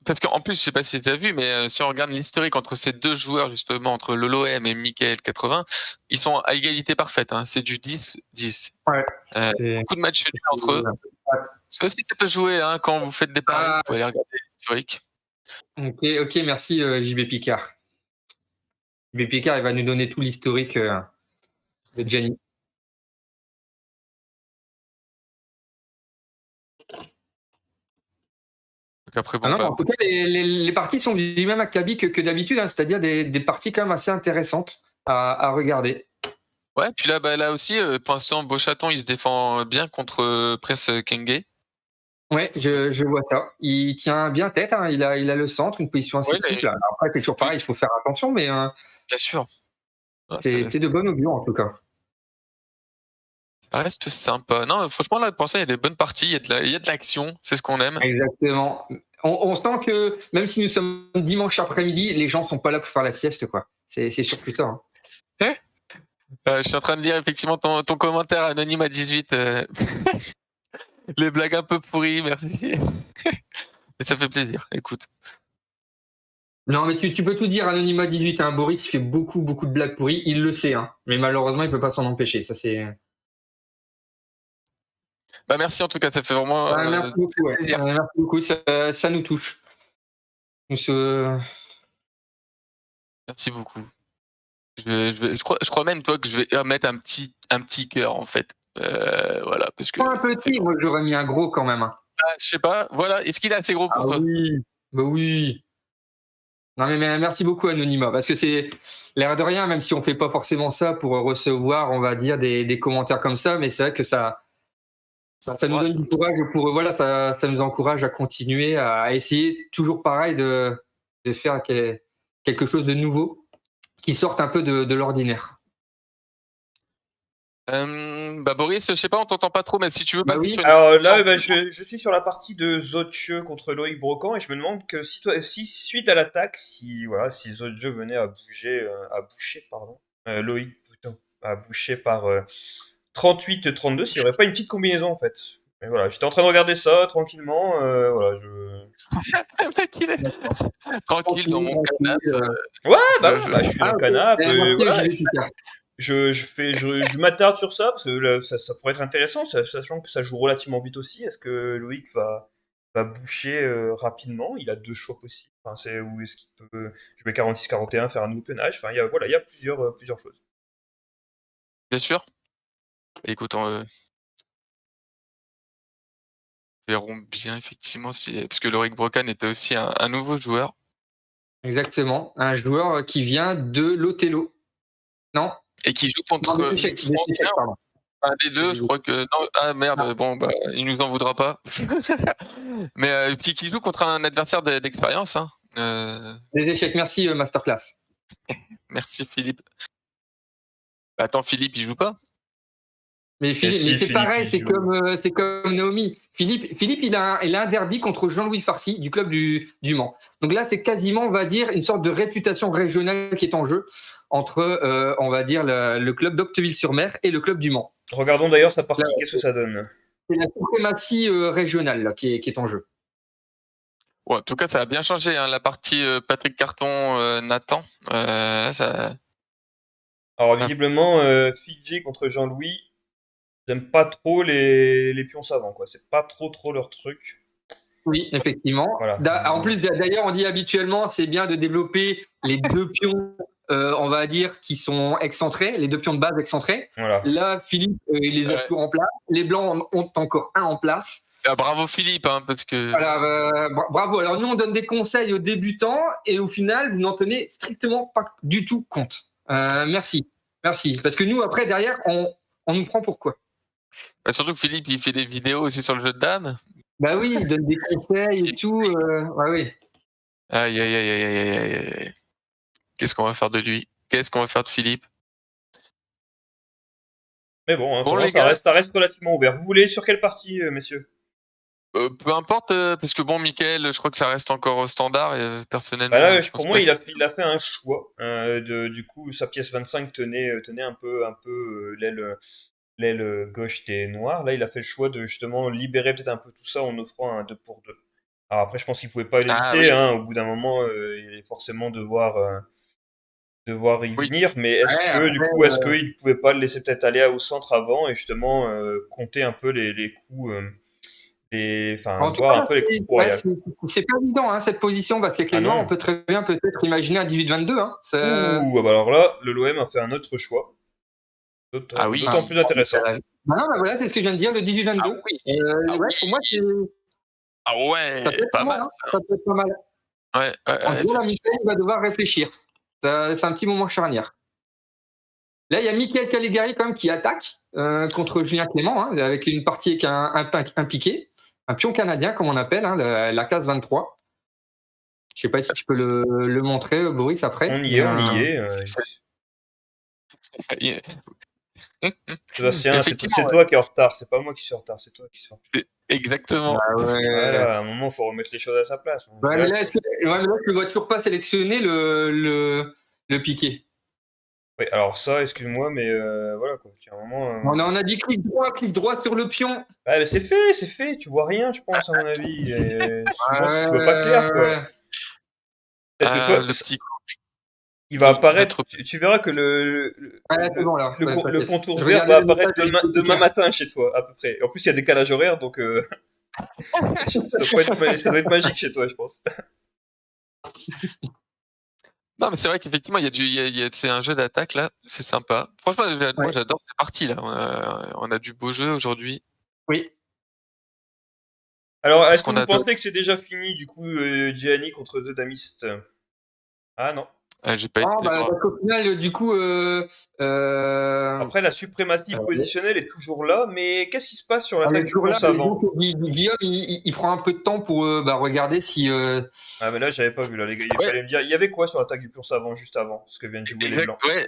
parce qu'en plus, je sais pas si tu as vu, mais si on regarde l'historique entre ces 2 joueurs, justement, entre Lolo M et Mickaël 80, ils sont à égalité parfaite, hein. C'est du 10-10. Ouais, c'est Beaucoup de matchs nuls entre eux. Ça aussi, ça peut jouer, hein, quand vous faites des paris, vous ah, pouvez aller regarder l'historique. ok, ok, merci JB Picard. JB Picard, il va nous donner tout l'historique de Gianni. Donc après, Ah bon, non, mais bah, en tout cas, les parties sont du même acabit que d'habitude, hein, c'est-à-dire des parties quand même assez intéressantes à regarder. ouais, puis là, bah, là aussi, pour l'instant, Beauxchaton, il se défend bien contre Prince Kenge. Ouais, je vois ça. Il tient bien tête, hein, il a le centre, une position assez Ouais, il a souple. Alors après, c'est toujours oui, pareil, il faut faire attention, mais bien sûr. Ouais, c'est de bon augure en tout cas. ça reste sympa. Non, franchement, là, pour ça, il y a des bonnes parties, il y a de l'action, c'est ce qu'on aime. Exactement. On sent que même si nous sommes dimanche après-midi, les gens sont pas là pour faire la sieste, quoi. C'est surtout ça. Hein. Eh je suis en train de lire effectivement ton commentaire anonyme à 18. Les blagues un peu pourries, merci. Et ça fait plaisir, écoute. Non, mais tu peux tout dire, Anonymat 18, hein. Boris il fait beaucoup de blagues pourries, il le sait, hein. Mais malheureusement, il peut pas s'en empêcher. Ça, c'est. Bah, merci en tout cas, ça fait vraiment Merci beaucoup, ouais. plaisir. Merci beaucoup, ça nous touche. Nous se- Merci beaucoup. Je crois même, toi, que je vais mettre un petit cœur, en fait. Voilà, parce que Pas un ça fait petit, moi j'aurais mis un gros quand même. Hein. ah, je sais pas, voilà. Est-ce qu'il est assez gros Ah pour toi? oui, bah oui. Non mais merci beaucoup Anonymat, parce que c'est l'air de rien, même si on fait pas forcément ça pour recevoir, on va dire, des commentaires comme ça, mais c'est vrai que ça nous donne du courage pour voilà, ça nous encourage à continuer, à essayer toujours pareil de faire quelque chose de nouveau qui sorte un peu de l'ordinaire. Bah, Boris, je sais pas, on t'entend pas trop, mais si tu veux Bah passer oui. sur une Alors là, en bah, plus, je suis sur la partie de Zotche contre Loïc Brocan et je me demande que si suite à l'attaque, si voilà, si Zotche venait à boucher, pardon, Loïc, putain, à boucher par 38-32, s'il y aurait pas une petite combinaison en fait. Mais voilà, j'étais en train de regarder ça tranquillement, voilà, je. le mec, il est tranquille dans Tranquille, mon tranquille, canapé. Ouais, Je je bah, je suis dans Ah le ok. canapé, Merci, voilà, j'y vais plus tard. je m'attarde sur ça parce que là, ça pourrait être intéressant, sachant que ça joue relativement vite aussi. Est-ce que Loïc va boucher rapidement? Il a deux choix possibles. Enfin, ou est-ce qu'il peut jouer 46-41, faire un open âge? Enfin, voilà, il y a plusieurs choses. bien sûr. Écoute, on verrons bien effectivement si parce que Loïc Brocan était aussi un nouveau joueur Exactement. Un joueur qui vient de l'Othello. Non? et qui joue Non, contre, je des pense bien, échecs, pardon. un des 2, je crois que non, ah Ah, merde, bon, bah, il nous en voudra pas. Mais puis qui joue contre un adversaire d'expérience, hein. des échecs. Merci, masterclass. Merci Philippe. Bah, attends, Philippe, il joue pas? Mais Et si c'est Philippe pareil, y joue. c'est comme Naomi. Philippe, il a un derby contre Jean-Louis Farcy du club du Mans. Donc là, c'est quasiment, on va dire, une sorte de réputation régionale qui est en jeu entre, on va dire, le club d'Octeville-sur-Mer et le club du Mans. Regardons d'ailleurs sa Là, partie, qu'est-ce que ça donne? c'est la suprématie régionale là, qui est en jeu. Ouais, en tout cas, ça a bien changé, hein, la partie, Patrick Carton, Nathan, là ça Alors ça visiblement, Fidji contre Jean-Louis, ils aiment pas trop les pions savants, quoi. C'est pas trop leur truc. Oui, effectivement. Voilà. En plus, d'ailleurs, on dit habituellement, c'est bien de développer les deux pions, on va dire, qui sont excentrés, les deux pions de base excentrés. Voilà. Là, Philippe, il les a ouais. toujours en place. Les blancs ont encore un en place. Ah, bravo Philippe, hein, parce que Voilà, bravo. Alors, nous, on donne des conseils aux débutants et au final, vous n'en tenez strictement pas du tout compte. Merci. Merci. Parce que nous, après, derrière, on nous prend pour quoi? bah, surtout que Philippe, il fait des vidéos aussi sur le jeu de dames. Bah oui, il donne des conseils et tout. Ouais, oui. Aïe, aïe, aïe, aïe, aïe, aïe, aïe, aïe. Qu'est-ce qu'on va faire de lui? Qu'est-ce qu'on va faire de Philippe? Mais bon, hein, Bon pour moi, les gars, ça reste relativement ouvert. Vous voulez sur quelle partie, messieurs? peu importe, parce que bon, Mickaël, je crois que ça reste encore au standard et Bah personnellement, là, je pour pense moi, pas que il a fait un choix. Du coup, sa pièce 25 tenait un peu l'aile gauche des noirs. Là, il a fait le choix de justement libérer peut-être un peu tout ça en offrant un 2 pour 2. Alors après, je pense qu'il pouvait pas ah l'éviter. oui, Hein. Au bout d'un moment, il allait forcément devoir y oui. venir. Mais Ouais, du après, coup, est-ce qu'il pouvait pas le laisser peut-être aller au centre avant et justement compter un peu les coups, enfin, en tout voir un cas, peu les coups ouais, royaux. c'est pas évident hein, cette position parce qu'avec Ah les Noirs, on non. peut très bien peut-être imaginer un 18-22. Hein. Ouh, ah bah alors là, le l'OM a fait un autre choix, Ah oui. Ah, d'autant plus intéressant. bah non, bah voilà, c'est ce que je viens de dire, le Ah 18-22. oui. Ah Ouais, oui. pour moi, Ah Ça peut ouais, être pas pas mal, mal hein. ça. Ça peut être pas mal. Ouais, En gros, là, effectivement. Mickaël, il va devoir réfléchir. C'est un petit moment charnière. Là, il y a Mickaël Caligari quand même qui attaque contre Julien Clément, hein, avec une partie avec un piqué, un pion canadien, comme on appelle, hein, la case 23. Je sais pas si tu peux le montrer, Boris, après. On y Mais, est, on y est. Sébastien, Effectivement, c'est ouais, toi qui es en retard, c'est pas moi qui suis en retard, c'est toi qui suis en retard. c'est exactement. ah ouais. Voilà, à un moment, il faut remettre les choses à sa place. Ouais, mais là, je ne vois toujours pas sélectionner le piqué. Oui, alors ça, excuse-moi, mais voilà quoi. À un moment, On a dit clic droit sur le pion. ah, mais c'est fait, tu vois rien, je pense, à mon avis. Souvent, tu vois pas clair, quoi. Ouais. Peut-être que toi, Le petit il va il va apparaître, trop. tu verras que Ouais, c'est bon là. Ouais, le t'inquiète. contour Je vert regardais va le message apparaître et j'étais plus demain clair. matin chez toi, à peu près. En plus, il y a décalage horaire, donc ça doit être magique chez toi, je pense. Non, mais c'est vrai qu'effectivement, c'est un jeu d'attaque là, c'est sympa. Franchement, moi Ouais. j'adore ces parties là. On a du beau jeu aujourd'hui. Oui. Alors, Qu'est-ce est-ce que qu'on vous a d'autre? pensez que c'est déjà fini, du coup, Gianni contre The Damist? Ah non. J'ai pas Ah, été bah, voir. parce qu'au final, du coup, Après, la suprématie positionnelle est toujours là, mais qu'est-ce qui se passe sur elle l'attaque est du toujours pion là, mais savant? donc, Guillaume, il prend un peu de temps pour regarder si. Ah, mais là, j'avais pas vu, là, les gars. Il Ouais, fallait me dire, il y avait quoi sur l'attaque du pion savant juste avant, ce que viennent de jouer les exact. blancs? Ouais.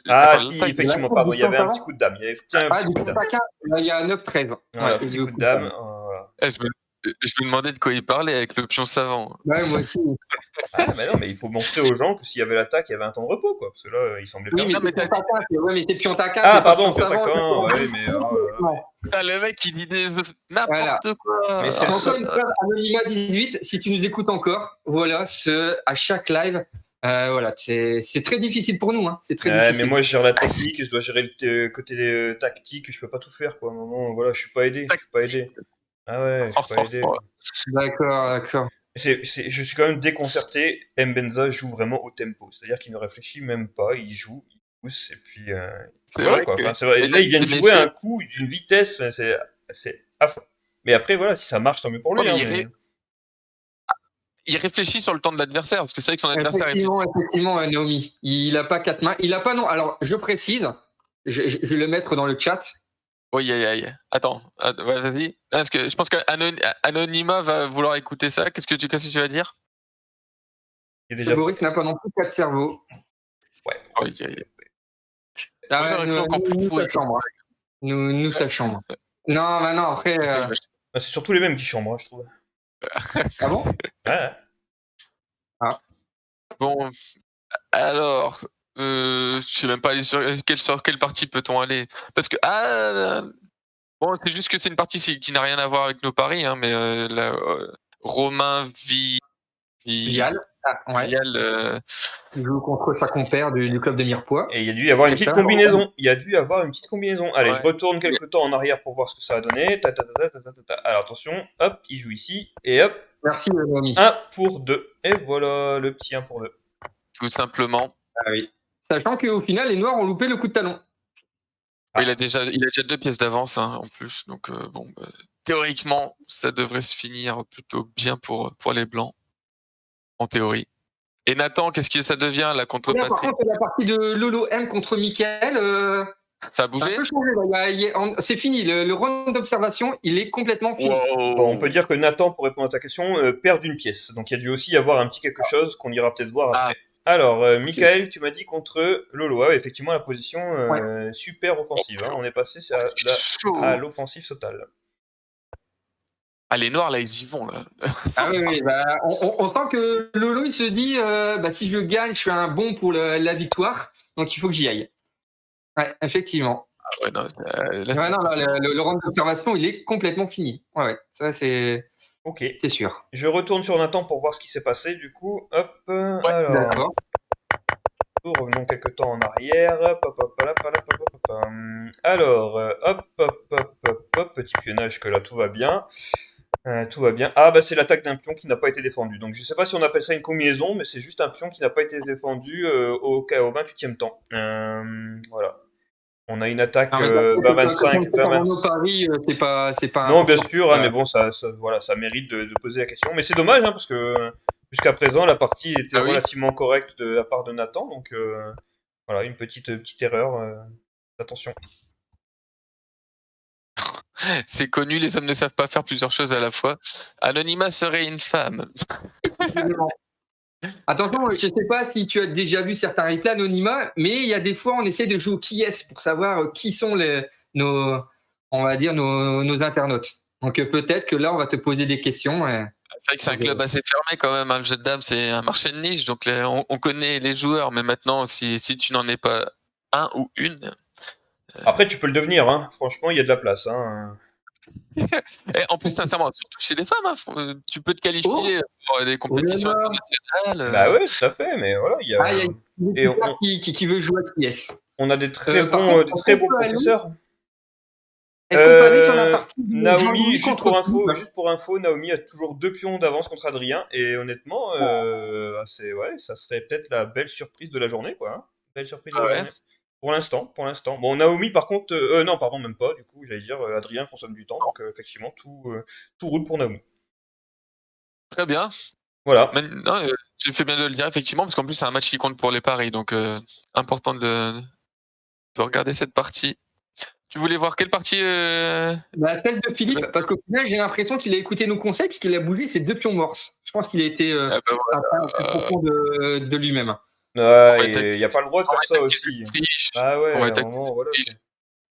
Ah, Attends, si, l'attaque la effectivement, coupe pardon, du il y avait un temps petit avant. coup de dame. Il y avait un Ah, petit du coup coup, de dame. chacun, là, il y a 9-13. Voilà, Ouais, et petit le coup de coup de dame. table. Voilà. Je me demandais de quoi il parlait avec le pion savant. Ouais, moi aussi. Ah, mais non, mais il faut montrer aux gens que s'il y avait l'attaque, il y avait un temps de repos, quoi. Parce que là, il semblait Oui, mais Non, perdu. c'est mais pion taquin. Ouais, mais c'est pion taquin, Ah, c'est pas pion pardon, savant. Piotacan, ouais, mais alors, Non. t'as le mec qui dit Voilà. n'importe mais quoi. c'est le Encore seul. une fois, Anonymat 18, si tu nous écoutes encore, voilà, à chaque live, voilà, c'est très difficile pour nous, hein, c'est très Ouais, mais difficile. moi, je gère la technique, je dois gérer le côté tactique, je peux pas tout faire, quoi. À un moment, voilà, je suis pas aidé, je suis pas aidé. Ah ouais, je suis pas aidé, quoi. D'accord, d'accord. Je suis quand même déconcerté. Mbenza joue vraiment au tempo. C'est-à-dire qu'il ne réfléchit même pas, il joue, il pousse, et puis C'est voilà vrai quoi. que, Enfin, c'est vrai. Là, mesdames il vient et de jouer à messieurs, un coup d'une vitesse, enfin, c'est affreux. Mais après, voilà, si ça marche, tant mieux pour ouais, lui. mais Hein, mais... il réfléchit sur le temps de l'adversaire, parce que c'est vrai que son adversaire réfléchit. Effectivement, Naomi, il a pas 4 mains, il a pas non. Alors, je précise, je vais le mettre dans le chat. Oui, aïe, aïe. Attends, ouais, vas-y. Parce que je pense qu'Anonyma va vouloir écouter ça. Qu'est-ce que tu vas dire? Il est déjà... Boris n'a pas non plus 4 cerveaux. Ouais. Oui, aïe, aïe. Moi, Ah, j'aurais cru encore plus nous, ça pourri que ça. chambre. Nous, ça chambre. Non, bah non, après. Ça, il va- Ah, c'est surtout les mêmes qui chambrent, hein, je trouve. Ah bon? Ouais, ouais. Ah. Bon, alors, je sais même pas aller sur quelle partie peut-on aller? Parce que bon, c'est juste que c'est une partie qui n'a rien à voir avec nos paris, hein, mais là, Romain Vial. Ah, ouais. Vial, Il joue contre sa compère du club de Mirepoix. Et il y a dû y avoir une C'est petite ça. combinaison. Il y a dû y avoir une petite combinaison. Allez, je ouais. retourne quelques temps en arrière pour voir ce que ça a donné. Ta, ta, ta, ta, ta, ta, ta, ta. Alors attention, hop, il joue ici. Et hop, Merci, Naomi. 1 pour 2. Et voilà le petit 1 pour 2. Tout simplement. Ah oui. Sachant qu'au final, les Noirs ont loupé le coup de talon. Ah. Il a déjà 2 pièces d'avance, hein, en plus, donc bon, théoriquement, ça devrait se finir plutôt bien pour les blancs, en théorie. Et Nathan, qu'est-ce que ça devient là contre Là, par Patrick? contre, la partie de Lolo M contre Michael, Ça a ça a bougé? un peu changé. Là. C'est fini. Le round d'observation, il est complètement fini. Wow. Bon, on peut dire que Nathan, pour répondre à ta question, perd d'une pièce. Donc il y a dû aussi y avoir un petit quelque chose qu'on ira peut-être voir Ah, après. Alors, Michael, tu m'as dit contre Lolo. Ah, ouais, effectivement, la position super offensive. Hein. On est passé c'est chaud. à l'offensive totale. Ah, les noirs, là, ils y vont, là. Ah oui, oui, bah, on sent que Lolo, il se dit, bah, si je gagne, je suis un bon pour la victoire. Donc il faut que j'y aille. Ouais, effectivement. Ah ouais, non, là, Ouais, c'est non, là, impressionnant. le round d'observation, il est complètement fini. Ouais, ouais, ça c'est Ok. sûr. Je retourne sur Nathan pour voir ce qui s'est passé. Du coup, hop. Alors, D'accord. revenons quelques temps en arrière. Hop, hop, hop, hop, hop, hop, hop, hop. Alors, hop, hop, hop, hop, hop. Petit pionnage que là, tout va bien. Tout va bien. Ah, bah c'est l'attaque d'un pion qui n'a pas été défendu. Donc je sais pas si on appelle ça une combinaison, mais c'est juste un pion qui n'a pas été défendu au 28e temps. Voilà. On a une attaque Non, mais 20-25, quand on 20-25. Paris, c'est pas Non, bien important. sûr, hein, mais bon, voilà, ça mérite de poser la question. Mais c'est dommage, hein, parce que jusqu'à présent, la partie était Ah oui, relativement correcte de la part de Nathan. Donc voilà, une petite erreur. Attention. c'est connu, les hommes ne savent pas faire plusieurs choses à la fois. Anonymat serait une femme. Attention, je sais pas si tu as déjà vu certains replays anonymat, mais il y a des fois, on essaie de jouer au qui est pour savoir qui sont nos, on va dire, nos internautes. Donc peut-être que là, on va te poser des questions. C'est vrai que c'est un club assez fermé quand même, hein, le jeu de dames, c'est un marché de niche, donc on connaît les joueurs, mais maintenant, si tu n'en es pas un ou une. Après, tu peux le devenir, hein. Franchement, il y a de la place. Hein. Et en plus, sincèrement, surtout chez les femmes, hein, tu peux te qualifier pour des compétitions internationales. Bah ouais, tout à fait, mais voilà, il y a. Ah, il y a une Et qui veut jouer à qui est. on a des très Par bons, contre, très bons professeurs. Est-ce qu'on peut aller sur la partie de Naomi, Jean-Louis contre Philippe juste pour info, Naomi a toujours 2 pions d'avance contre Adrien, et honnêtement, ça serait peut-être la belle surprise de la journée, quoi. Hein. Belle surprise de Ah la ouais. journée. Pour l'instant. Bon, Naomi, par contre, non, pardon, même pas. Du coup, j'allais dire, Adrien consomme du temps, donc effectivement, tout roule pour Naomi. Très bien. Voilà. Non, tu fais bien de le dire, effectivement, parce qu'en plus, c'est un match qui compte pour les paris, donc important de regarder cette partie. Tu voulais voir quelle partie Celle de Philippe, parce qu'au final, j'ai l'impression qu'il a écouté nos conseils puisqu'il a bougé ses 2 pions morses. Je pense qu'il a été Ah bah voilà. un peu profond de lui-même. Ouais, il n'y a pas le droit de faire ça aussi. Ah ouais, On va à être un moment, voilà.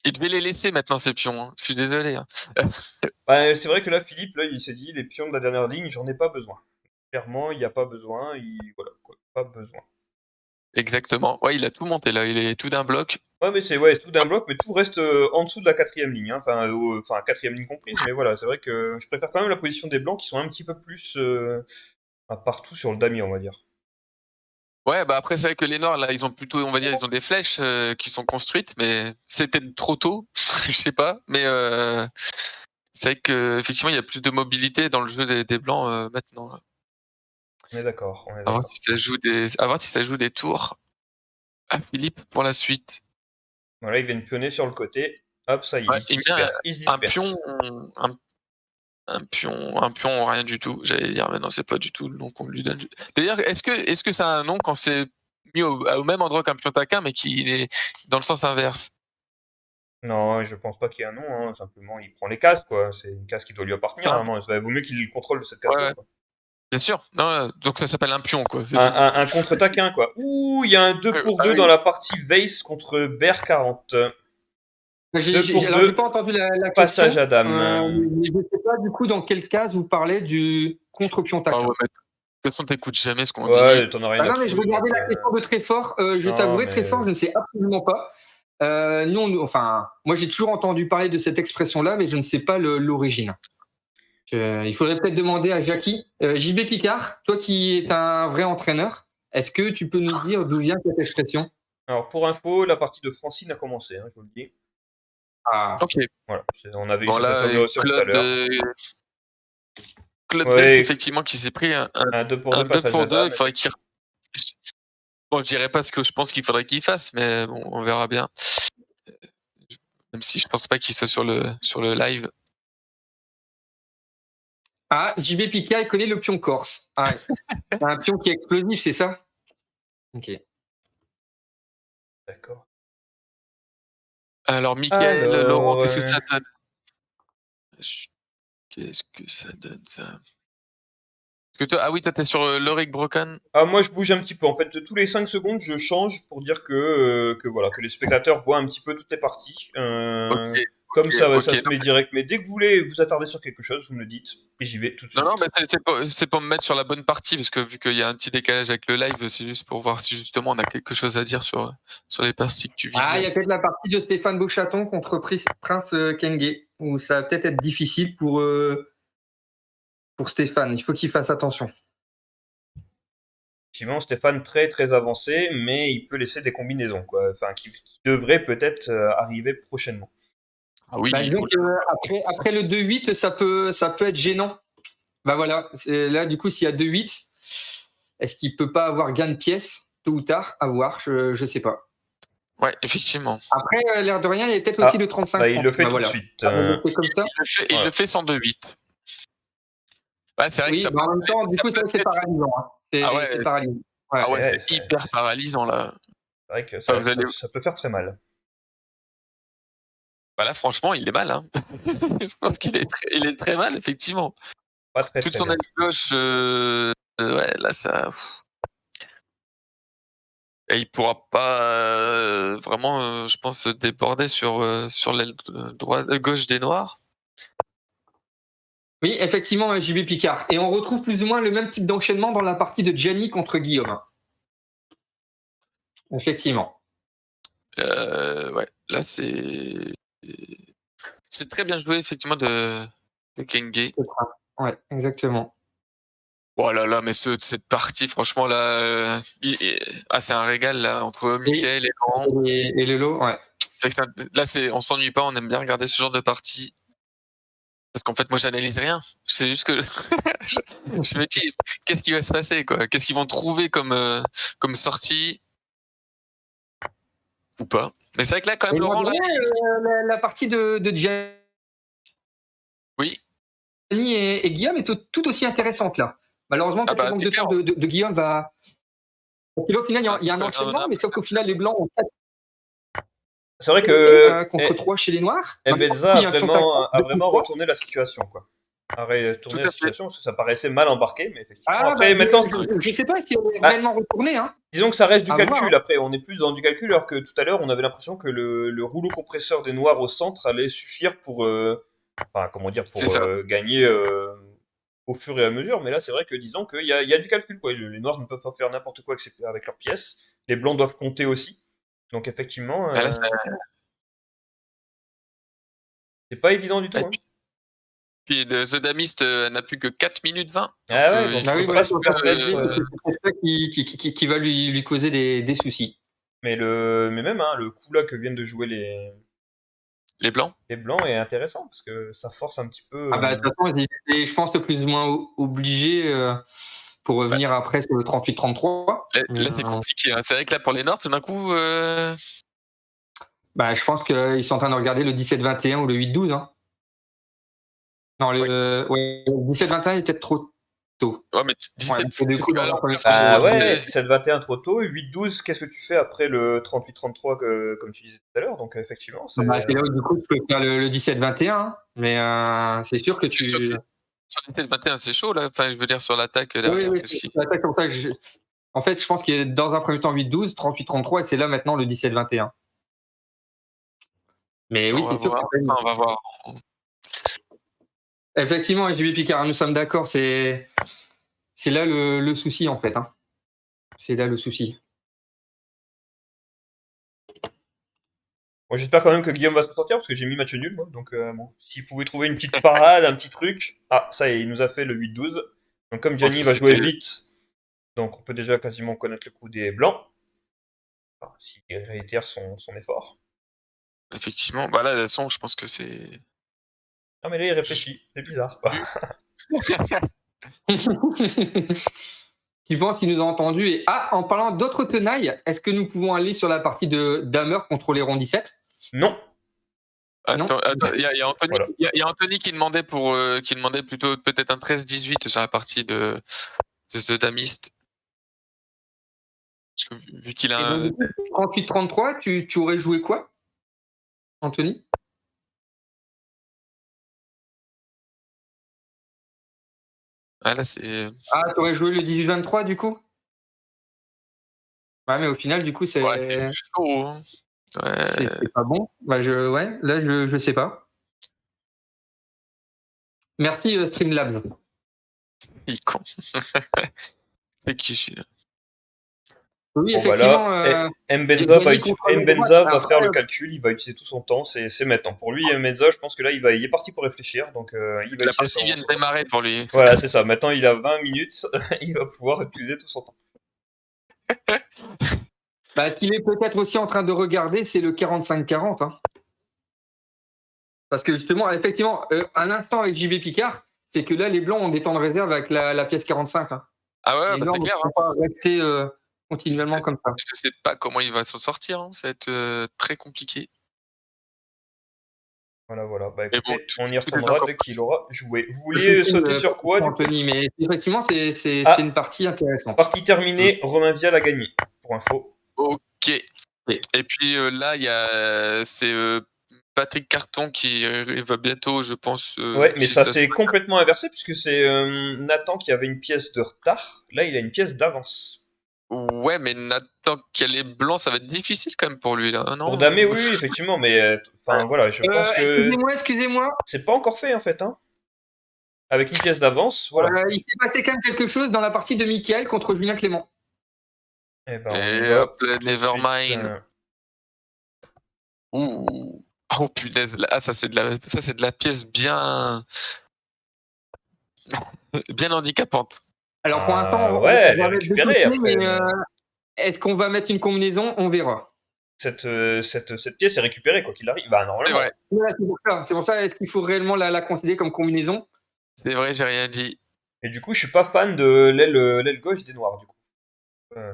Il devait les laisser maintenant, ces pions. Hein. Je suis désolé. Hein. Bah, c'est vrai que là, Philippe, là, il s'est dit, les pions de la dernière ligne, j'en ai pas besoin. Clairement, il n'y a pas besoin, voilà, quoi, pas besoin. Exactement. Ouais, il a tout monté là. Il est tout d'un bloc. Ouais, mais c'est tout d'un bloc, mais tout reste en dessous de la 4ème ligne, hein. Enfin, 4ème ligne comprise, mais voilà, c'est vrai que je préfère quand même la position des blancs qui sont un petit peu plus partout sur le damier, on va dire. Ouais, bah après, c'est vrai que les Noirs, là, ils ont plutôt, on va dire, ils ont des flèches qui sont construites, mais c'était trop tôt. Je sais pas. Mais c'est vrai qu'effectivement, il y a plus de mobilité dans le jeu des Blancs maintenant. On est d'accord, À voir si ça joue des tours à Philippe pour la suite. Voilà, ils viennent pionner sur le côté. Hop, ça y est, Ouais, il met ils se un dispersent. un pion, rien du tout. J'allais dire, mais non, c'est pas du tout le nom qu'on lui donne. D'ailleurs, est-ce que ça a un nom quand c'est mis au même endroit qu'un pion taquin, mais qui est dans le sens inverse? Non, je pense pas qu'il y ait un nom, hein. Simplement, il prend les cases, quoi. C'est une case qui doit lui appartenir, Enfin, normalement. Il vaut mieux qu'il contrôle cette ouais, case-là, ouais, quoi. bien sûr. Non, donc ça s'appelle un pion, quoi. C'est tout. Un contre-taquin, quoi. Ouh, il y a un 2 pour 2 oui. dans la partie Vase contre Bear 40. J'ai pas entendu la Passage question. à dame. Mais je ne sais pas du coup dans quelle case vous parlez du contre-pion Ah taquin. ouais, mais de toute façon, t'écoutes jamais ce qu'on dit. Ouais, t'en as rien à Non, mais je foutre. regardais la question de très fort. Je Non, t'avouerai mais- très fort, je ne sais absolument pas. Moi j'ai toujours entendu parler de cette expression-là, mais je ne sais pas l'origine. Il faudrait peut-être demander à Jackie. JB Picard, toi qui es un vrai entraîneur, est-ce que tu peux nous dire d'où vient cette expression? Alors, pour info, la partie de Francine a commencé, hein, je vous le dis. Ah, Ok. Voilà, on avait eu Bon, cette là, information tout à l'heure. Claude Ouais. Vels, effectivement, qui s'est pris un Un 2 pour 2 2 passage pour à 2. dame. Il faudrait qu'il. Bon, je dirais pas ce que je pense qu'il faudrait qu'il fasse, mais bon, on verra bien. Même si je pense pas qu'il soit sur le live. JB Picard, il connaît le pion corse. Ah, ouais. Un pion qui est explosif, c'est ça? Ok. D'accord. Alors, Mickaël, Laurent, qu'est-ce que Alors, ça donne? Qu'est-ce que ça donne, ça? Parce que toi, ah oui, toi, t'es sur Lorik Broken. moi, je bouge un petit peu. En fait, tous les 5 secondes, je change pour dire que voilà, que les spectateurs voient un petit peu toutes les parties. Ok, Comme ça, ok. ça se met direct. Mais dès que vous voulez vous attarder sur quelque chose, vous me le dites. Et j'y vais tout de suite. Non, mais c'est pour me mettre sur la bonne partie, parce que vu qu'il y a un petit décalage avec le live, c'est juste pour voir si justement on a quelque chose à dire sur les parties que tu visionnes. Il y a peut-être la partie de Stéphane Beauchaton contre Prince Kenge, où ça va peut-être être difficile pour Stéphane. Il faut qu'il fasse attention. Effectivement, Stéphane très très avancé, mais il peut laisser des combinaisons, quoi. Enfin, qui devraient peut-être arriver prochainement. Ah oui. Donc après le 2-8, ça peut être gênant. Voilà. Là, du coup, s'il y a 2-8, est-ce qu'il peut pas avoir gain de pièce tôt ou tard? À voir. Je sais pas. Ouais, effectivement. Après, l'air de rien, il y a peut-être Ah, aussi le 35-30. Bah, il le fait tout voilà. de suite. Ah, je fais comme ça. Il Ouais. le fait sans 2-8. Ouais, c'est vrai que Oui, ça mais en même temps, du coup, peut c'est être- paralysant. Hein. Ah ouais, C'est paralysant. Ouais. ah ouais, Ouais, c'est hyper paralysant là. C'est vrai que Enfin, vous allez... ça peut faire très mal. Bah là, franchement, il est mal. Hein. Je pense qu'il il est très mal, effectivement. Pas très Toute très son bien. aile gauche, ouais, là, ça. Et il pourra pas vraiment, je pense, déborder sur l'aile droite, gauche des Noirs. Oui, effectivement, JB Picard. Et on retrouve plus ou moins le même type d'enchaînement dans la partie de Gianni contre Guillaume. Effectivement. Ouais, là, c'est très bien joué, effectivement, de Kenge. Ouais, exactement. Oh là là, mais cette partie, franchement, là, ah, c'est un régal, là, entre Mickaël et Laurent. Et Lelo, ouais. C'est vrai que là, on s'ennuie pas, on aime bien regarder ce genre de partie. Parce qu'en fait, moi, j'analyse rien. C'est juste que je me dis, qu'est-ce qui va se passer, quoi? Qu'est-ce qu'ils vont trouver comme sortie ou pas? Mais c'est vrai que là, quand même, Et Laurent, là, la partie de Gianni oui. et Guillaume est tout aussi intéressante là. Malheureusement, Ah peut-être le bah, manque c'est de clair. temps de Guillaume va. Donc, au final, il y a un enchaînement, mais sauf qu'au final, les Blancs ont 4 C'est vrai que contre 3 chez les Noirs. Mbedza Il y a un 35 a de vraiment 3. retourné la situation, quoi. A Tout retourné la à fait. situation parce que ça paraissait mal embarqué, mais effectivement. Ah, Après, bah, maintenant, je sais pas si on est Ah. réellement retourné. Hein. disons que ça reste du À calcul. voir, hein. Après, on est plus dans du calcul, alors que tout à l'heure, on avait l'impression que le rouleau compresseur des Noirs au centre allait suffire pour, enfin, comment dire, pour C'est ça. gagner au fur et à mesure. Mais là, c'est vrai que disons qu'il y a du calcul, quoi. Les Noirs ne peuvent pas faire n'importe quoi avec leurs pièces. Les Blancs doivent compter aussi. Donc effectivement, Bah, là, c'est pas évident du tout. et Hein. puis The Damist n'a plus que 4 minutes 20. Ah ouais, il donc Bah faut oui, faut voilà, pas c'est se permettre. ça qui va lui causer des soucis. Mais même hein, le coup là que viennent de jouer les Blancs. les blancs est intéressant parce que ça force un petit peu. Ah bah, de toute façon, ils étaient, je pense, que plus ou moins obligés pour Bah, revenir après sur le 38-33. là, c'est compliqué. Hein. C'est vrai que là, pour les Noirs, tout d'un coup, Bah, je pense qu'ils sont en train de regarder le 17-21 ou le 8-12. Hein. Non, ouais, le 17-21 est peut-être trop tôt. ouais, mais 17, Ouais, donc, du coup, dans un premier temps, Ah c'est- ouais, 17-21 trop tôt, 8-12, qu'est-ce que tu fais après le 38-33 comme tu disais tout à l'heure? Donc effectivement, c'est. bah, c'est là où du coup tu peux faire le 17-21. Hein. Mais c'est sûr que c'est sûr tu. que sur le 17-21, c'est chaud, là. Enfin, je veux dire, sur l'attaque Oui, derrière. oui, c'est l'attaque comme ça. En fait, je pense qu'il y a dans un premier temps 8-12, 38-33, et c'est là maintenant le 17-21. Mais oui, On va c'est sûr voir. que Enfin, on va voir. effectivement, JB Picard, nous sommes d'accord, c'est là le souci en fait. Hein. C'est là le souci. Bon, j'espère quand même que Guillaume va se sortir parce que j'ai mis match nul, moi. Donc bon, s'il pouvait trouver une petite parade, un petit truc. Ah, ça y est, il nous a fait le 8-12. Donc comme Gianni va jouer vite, donc on peut déjà quasiment connaître le coup des blancs. Enfin, s'il réitère son effort. Effectivement. Bah là, de toute façon, je pense que c'est. Ah mais là il réfléchit, c'est bizarre. Tu penses qu'il nous a entendus et en parlant d'autres tenailles, est-ce que nous pouvons aller sur la partie de Damer contre les ronds 17? Non. Attends, il y a Anthony, Voilà. il y a Anthony qui demandait plutôt peut-être un 13-18 sur la partie de The Damist. Parce que vu qu'il a un... 38-33, tu aurais joué quoi, Anthony? Ah là, c'est... Ah, tu aurais joué le 18-23 du coup? Ouais, mais au final, du coup, c'est Ouais, c'est chaud. Hein. Ouais. c'est pas bon. Bah, ouais, là, je sais pas. Merci Streamlabs. Il est con. C'est qui celui-là? Oui, Bon, effectivement. voilà. Mbenza Gianni contre Mbenza va Après, faire le calcul, il va utiliser tout son temps, c'est maintenant. Pour lui, Mbenza, je pense que là, il est parti pour réfléchir, donc il va La utiliser partie vient de démarrer pour lui. Voilà, c'est ça. Maintenant, il a 20 minutes, il va pouvoir utiliser tout son temps. Bah, ce qu'il est peut-être aussi en train de regarder, c'est le 45-40. Hein. Parce que justement, effectivement, un instant avec JB Picard, c'est que là, les Blancs ont des temps de réserve avec la pièce 45. Hein. Ah ouais, Les bah Noirs c'est ne clair. vont pas rester continuellement comme ça. Je sais pas comment il va s'en sortir, hein. Ça va être très compliqué. Voilà. Bah Mais bon, écoutez, on y tout est retournera encore dès qu'il possible. aura joué. Vous Je vouliez te sauter suis, sur quoi, du coup? Anthony, mais effectivement, c'est Ah. une partie intéressante. Partie terminée, Romain Vial a gagné, pour info. OK. Oui. Et puis là, il y a c'est Patrick Carton qui va bientôt, je pense. Ouais, mais si ça se s'est passe. complètement inversé puisque c'est Nathan qui avait une pièce de retard. Là, il a une pièce d'avance. Ouais, mais Nathan qui a les blancs, ça va être difficile quand même pour lui là, non? Pour Damé, oui, effectivement, mais voilà, je pense que Excusez-moi. c'est pas encore fait en fait, hein. Avec une pièce d'avance, voilà. Il s'est passé quand même quelque chose dans la partie de Mickaël contre Julien Clément. Eh ben, on y Et va. hop, tout de suite, Nevermind. Ouh. Oh punaise, là, ça c'est de la pièce bien handicapante. Alors pour l'instant, ouais, elle est va mettre de récupérée côté, après. mais est-ce qu'on va mettre une combinaison? On verra. Cette pièce est récupérée, quoi qu'il arrive. Bah, C'est normalement. vrai, Voilà, c'est pour ça, est-ce qu'il faut réellement la considérer comme combinaison? c'est vrai, j'ai rien dit. Et du coup, je suis pas fan de l'aile gauche des Noirs, du coup.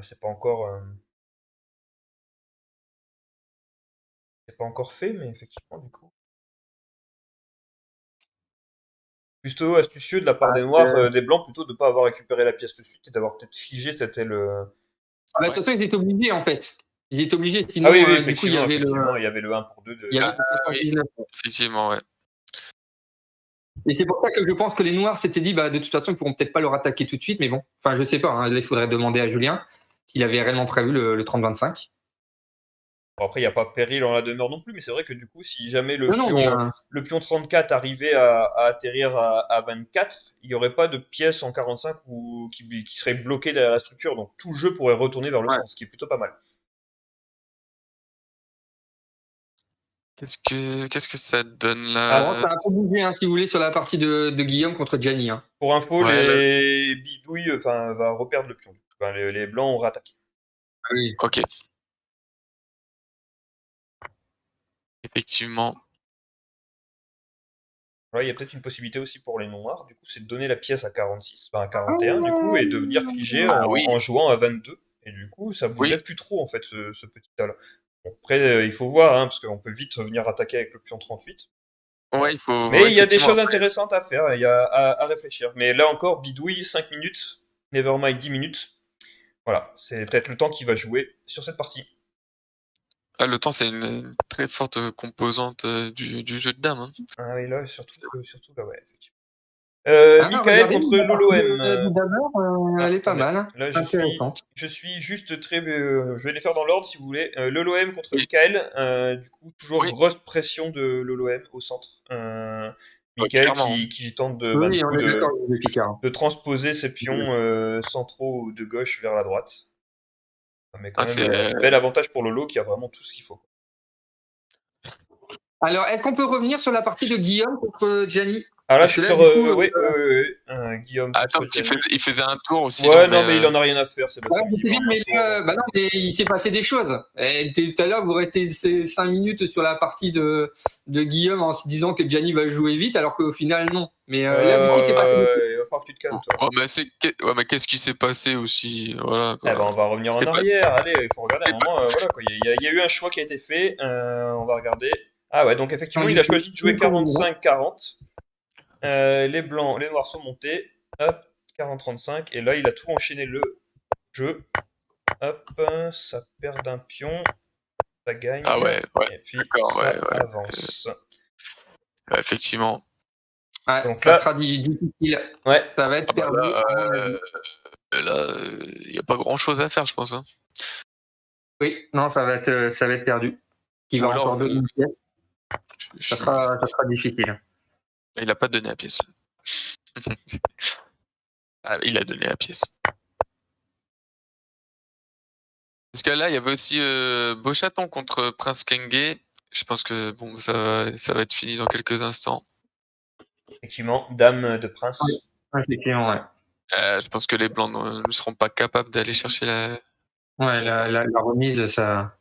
C'est pas encore. C'est pas encore fait, mais effectivement, du coup. Plutôt astucieux de la part des Noirs, des Blancs, plutôt de pas avoir récupéré la pièce tout de suite et d'avoir peut-être figé cette aile. De toute façon, ils étaient obligés en fait. Ils étaient obligés, sinon Ah oui, oui, du coup il y effectivement, avait effectivement, il y avait le 1 pour 2 de. il y avait oui. 19. Effectivement, ouais. Et c'est pour ça que je pense que les Noirs s'étaient dit, bah, de toute façon, ils pourront peut-être pas leur attaquer tout de suite, mais bon, enfin, je sais pas, hein, là, il faudrait demander à Julien s'il avait réellement prévu le 30-25. Bon, après, il n'y a pas péril en la demeure non plus, mais c'est vrai que du coup, si jamais Non, mais, le pion 34 arrivait à atterrir à 24, il n'y aurait pas de pièce en 45 qui serait bloquée derrière la structure, donc tout le jeu pourrait retourner vers le Ouais. centre, ce qui est plutôt pas mal. Qu'est-ce que ça donne bon, là? ça a un peu bougé, hein, si vous voulez, sur la partie de Guillaume contre Gianni. Hein. Pour info, Ouais, les bidouilles, va reperdre le pion. Enfin, les blancs ont rattaqué. Oui. OK. Effectivement. Là, il y a peut-être une possibilité aussi pour les noirs, du coup, c'est de donner la pièce à 46, enfin à 41, du coup, et de venir figer oui. en jouant à 22. Et du coup, ça bougerait Oui. plus trop, en fait, ce petit tas-là. Bon, après, il faut voir, hein, parce qu'on peut vite venir attaquer avec le pion 38. Ouais, il faut. Mais ouais, il y a des effectivement, choses après. intéressantes à faire, il y a à réfléchir. Mais là encore, bidouille, 5 minutes, Nevermind 10 minutes. Voilà, c'est peut-être le temps qui va jouer sur cette partie. Ah, le temps, c'est une très forte composante du jeu de dames. Hein. Ah oui, là, surtout là, ouais, effectivement. Michael Regardez, contre la partie Lolo M. de Damer, elle est pas Attendez, mal. Hein. là Intéressante. je suis juste très. Je vais les faire dans l'ordre si vous voulez. Lolo M contre Oui. Michael. Du coup, toujours Oui. grosse pression de Lolo M au centre. Michael clairement. qui tente de, Oui, du on coup, est d'accord avec Picard. de transposer ses pions centraux de gauche vers la droite. Mais quand Ah, même, bel avantage pour Lolo qui a vraiment tout ce qu'il faut. Alors, est-ce qu'on peut revenir sur la partie de Guillaume contre Gianni? Ah là, Parce je suis que là, sur. du coup, Oui, Guillaume Attends, contre parce qu'il Gianni. il faisait un tour aussi. Ouais, non, mais il en a rien à faire, c'est Ouais, je sais bien, mais là, bah non, mais il s'est passé des choses. Et tout à l'heure, vous restez 5 minutes sur la partie de Guillaume en se disant que Gianni va jouer vite, alors qu'au final, non. Mais là, du coup, il s'est passé des choses. Il va falloir que tu te calmes, toi. Oh, mais qu'est-ce qui s'est passé aussi? Voilà, quoi. Eh ben, on va revenir en C'est pas- arrière. Allez, il faut regarder. À c'est un moment, voilà, quoi. Il y a eu un choix qui a été fait. On va regarder. Ah ouais, donc effectivement, il a choisi de jouer 45-40. Les blancs, les noirs sont montés. Hop, 40-35. Et là, il a tout enchaîné le jeu. Hop, ça perd d'un pion. Ça gagne. Ah ouais, Et puis, d'accord, ça ouais. avance. Ouais, effectivement. Ouais, Donc ça là- sera difficile. Ouais. Ça va être Ah bah perdu. là, il n'y a pas grand-chose à faire, je pense. Hein. Oui, non, ça va être perdu. Il Ou va alors, encore donner une pièce. Ça sera difficile. Il n'a pas donné la pièce. Ah, il a donné la pièce. Parce que là, il y avait aussi Beauchaton contre Prince Kenge. Je pense que bon, ça va être fini dans quelques instants. Effectivement, dame de prince. Effectivement, ouais. Je pense que les blancs ne seront pas capables d'aller chercher la. Ouais, la remise, ça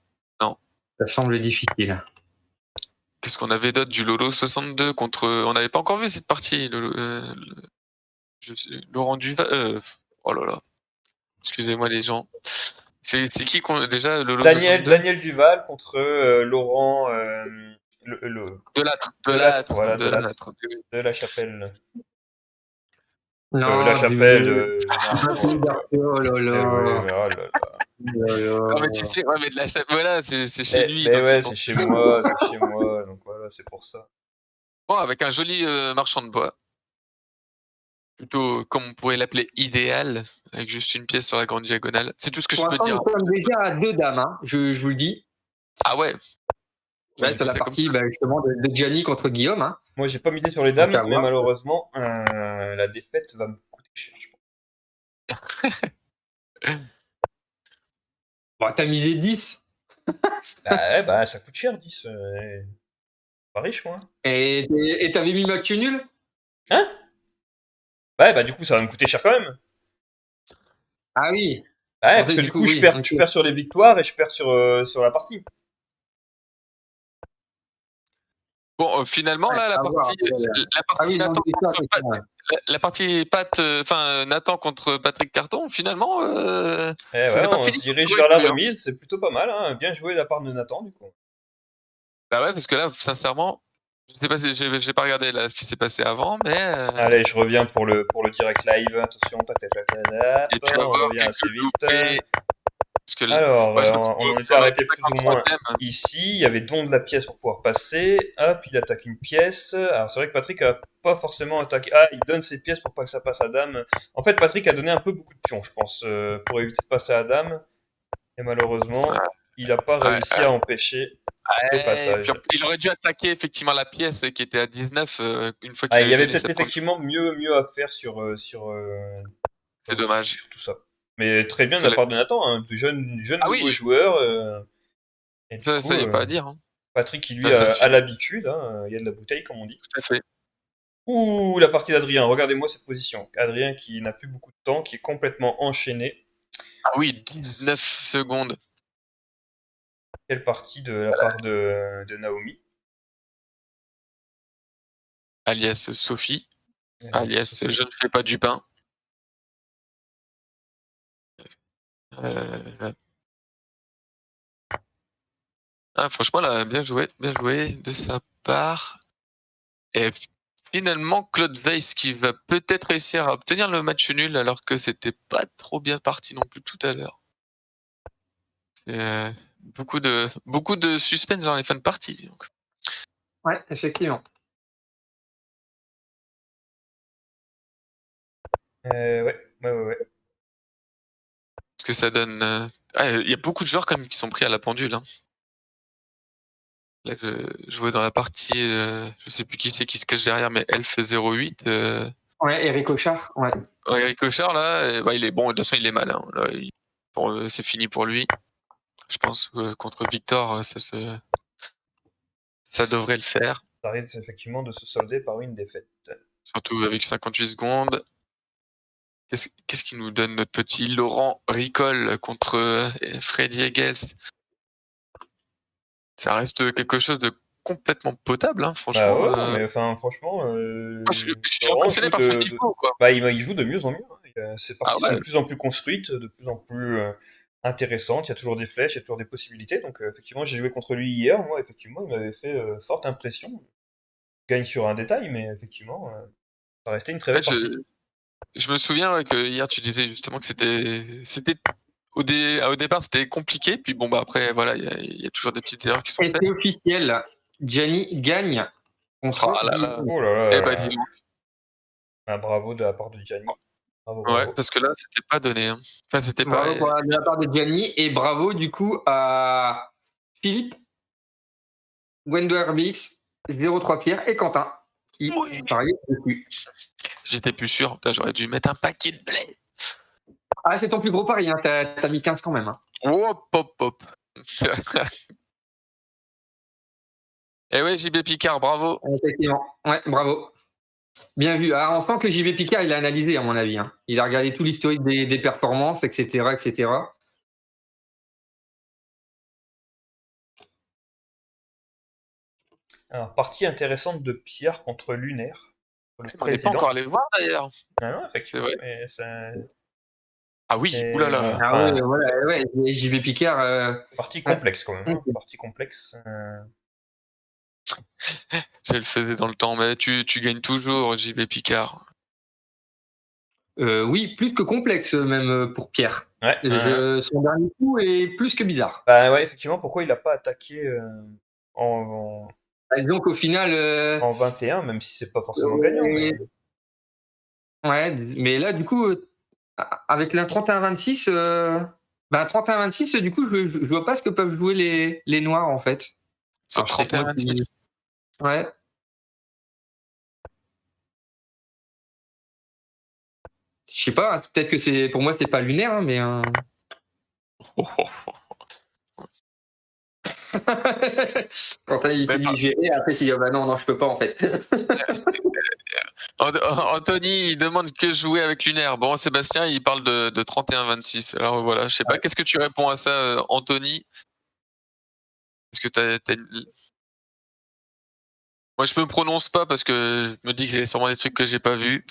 semble difficile. Qu'est-ce qu'on avait d'autre du Lolo 62 contre. On n'avait pas encore vu cette partie. Laurent Duval. Oh là là. Excusez-moi les gens. C'est qui déjà le lot Daniel, 62? Daniel Duval contre Laurent Delattre, voilà, Delattre. de la Chapelle. La Non, Chapelle, non, Mathieu Darcieux, oh là eh oui, là. mais oh là là. Oh là Non, mais tu là. sais, ouais, mais de la voilà, c'est chez lui, Mais donc c'est ouais, pour c'est chez moi, donc voilà, c'est pour ça. bon, avec un joli, marchand de bois, plutôt comme on pourrait l'appeler idéal, avec juste une pièce sur la grande diagonale. C'est tout ce que je Pour peux l'instant, dire, nous hein. sommes déjà à 2 dames, hein. Je vous le dis. Ah ouais? Moi, Ouais, je c'est la misais comme partie ça. bah, justement de Gianni contre Guillaume. Hein. Moi, j'ai pas misé sur les Donc dames, à mais voir. malheureusement, la défaite va me coûter cher, je pense. Bon, t'as misé 10 Bah ouais, bah ça coûte cher, 10. Pas riche, moi. et t'avais mis match nul. Hein? Ouais, bah du coup, ça va me coûter cher quand même. Ah oui. Ouais, Je parce pensais que du du coup, coup, oui. je perds sur les victoires et je perds sur la partie. Bon, finalement, Ouais, là, à voir. la Ah partie oui, non, Nathan mais ça, contre Pat, effectivement, ouais. la partie Pat, Nathan contre Patrick Carton, finalement, Eh ça ouais, n'est pas on fini se pour dirige toujours vers avec la lui, hein. remise, c'est plutôt pas mal, hein. Bien joué de la part de Nathan, du coup. Bah ouais, parce que là, sincèrement, je sais pas si j'ai pas regardé là ce qui s'est passé avant, mais Allez, je reviens pour le direct live. Attention, et puis on avoir revient quelques assez vite. loupés, parce que Alors, ouais, je pense on en était qu'on est arrêté au plus ou moins 53e. ici. Il y avait don de la pièce pour pouvoir passer. Hop, il attaque une pièce. Alors, c'est vrai que Patrick a pas forcément attaqué. Ah, il donne ses pièces pour pas que ça passe à dame. En fait, Patrick a donné un peu beaucoup de pions, je pense, pour éviter de passer à dame. Et malheureusement, il n'a pas Ouais, réussi à empêcher le ouais, puis passage. il aurait dû attaquer effectivement la pièce qui était à 19, une fois Ah, qu'il il y avait avait donné peut-être sa première. effectivement mieux à faire C'est dommage, sur tout ça. Mais très bien parce de que la part de Nathan, hein, de jeune ah nouveau oui, joueur. Et du ça coup, y a pas à dire, hein. Patrick, qui lui Là, ça a suit, l'habitude, hein, il y a de la bouteille, comme on dit. tout à fait. Ouh, la partie d'Adrien, regardez-moi cette position. Adrien qui n'a plus beaucoup de temps, qui est complètement enchaîné. Ah oui, 19 secondes. Quelle partie de la part de Naomi, Alias Sophie, alias Sophie. je ne fais pas du pain. Heu, franchement là, bien joué de sa part et finalement Claude Weiss qui va peut-être réussir à obtenir le match nul alors que c'était pas trop bien parti non plus tout à l'heure. C'est, beaucoup de suspense dans les fins de partie donc. Ouais, effectivement. Ouais. Ce que ça donne, il y a beaucoup de joueurs quand même qui sont pris à la pendule, hein. Là, je vois dans la partie, je sais plus qui c'est qui se cache derrière, mais Elf 08, Ouais, Eric Auchard, ouais. ouais, Eric Cochard là, bah, il est bon, de toute façon il est mal, hein. Là, c'est fini pour lui. Je pense que contre Victor, ça devrait le faire, Ça risque effectivement de se solder par une défaite. surtout avec 58 secondes. Qu'est-ce qui nous donne notre petit Laurent Ricol contre, Freddy Egels? Ça reste quelque chose de complètement potable, hein, Bah franchement, ouais, non, mais enfin, franchement, moi je suis Laurent impressionné joue par son niveau, quoi. bah, il joue de mieux en mieux, hein. Ses Ah parties sont ouais, de plus en plus construites, de plus en plus intéressantes. Il y a toujours des flèches, il y a toujours des possibilités. Donc, effectivement, j'ai joué contre lui hier. Moi, effectivement, il m'avait fait forte impression. Il gagne sur un détail, mais effectivement, ça restait une très ouais, belle partie. je me souviens, ouais, que hier tu disais justement que c'était au départ c'était compliqué, puis bon, bah, après voilà, il y a toujours des petites erreurs qui sont Et faites. c'est officiel. Gianni gagne Oh contre là là, Guillaume. Oh là eh bah, dis là, donc. un bravo de la part de Gianni. Bravo, Ouais, bravo. parce que là, c'était pas donné, hein. Enfin, c'était pas, Bravo de la part de Gianni et bravo du coup à Philippe, Gwendo RBX, 03 Pierre et Quentin qui oui, pariaient dessus. j'étais plus sûr. Putain, j'aurais dû mettre un paquet de blé. Ah, c'est ton plus gros pari, hein. T'as mis 15 quand même. Hein. Hop, hop, hop. Eh ouais, JB Picard, bravo. Effectivement. Ouais, bravo. Bien vu. Ah, on sent que JB Picard, il a analysé, à mon avis. Hein. Il a regardé tout l'historique des performances, etc., etc. Alors, partie intéressante de Pierre contre Lunaire, le On n'est pas président. encore allé voir d'ailleurs. Ah non, C'est effectivement, vrai. mais ça... Ah oui, Et, oulala. Ah enfin, ouais, voilà, ouais, JB Picard. partie complexe quand même, hein, Ok. partie complexe. Je le faisais dans le temps, mais tu gagnes toujours, JB Picard. Oui, plus que complexe même pour Pierre. Ouais, ouais. Son dernier coup est plus que bizarre. Bah ouais, effectivement, pourquoi il a pas attaqué en, Bah, disons qu'au final, en 21, même si c'est pas forcément gagnant, mais... ouais, mais là, du coup, avec la 31-26, bah, 31-26, du coup, je vois pas ce que peuvent jouer les Noirs, en fait. Sur Alors, c'est peut-être moi qui. 31-26. Ouais. Je sais pas, peut-être que c'est. Pour moi, c'est pas lunaire, hein, mais. Oh, oh, oh. Quand il Mais s'est dit je vais, après, il s'est dit, oh, bah non, non, je peux pas, en fait. Anthony, il demande que jouer avec lunaire. Bon, Sébastien, il parle de 31-26. Alors voilà, je sais pas, Ouais. qu'est-ce que tu réponds à ça, Anthony? Est-ce que t'as Moi, je me prononce pas parce que je me dis que j'ai sûrement des trucs que j'ai pas vus.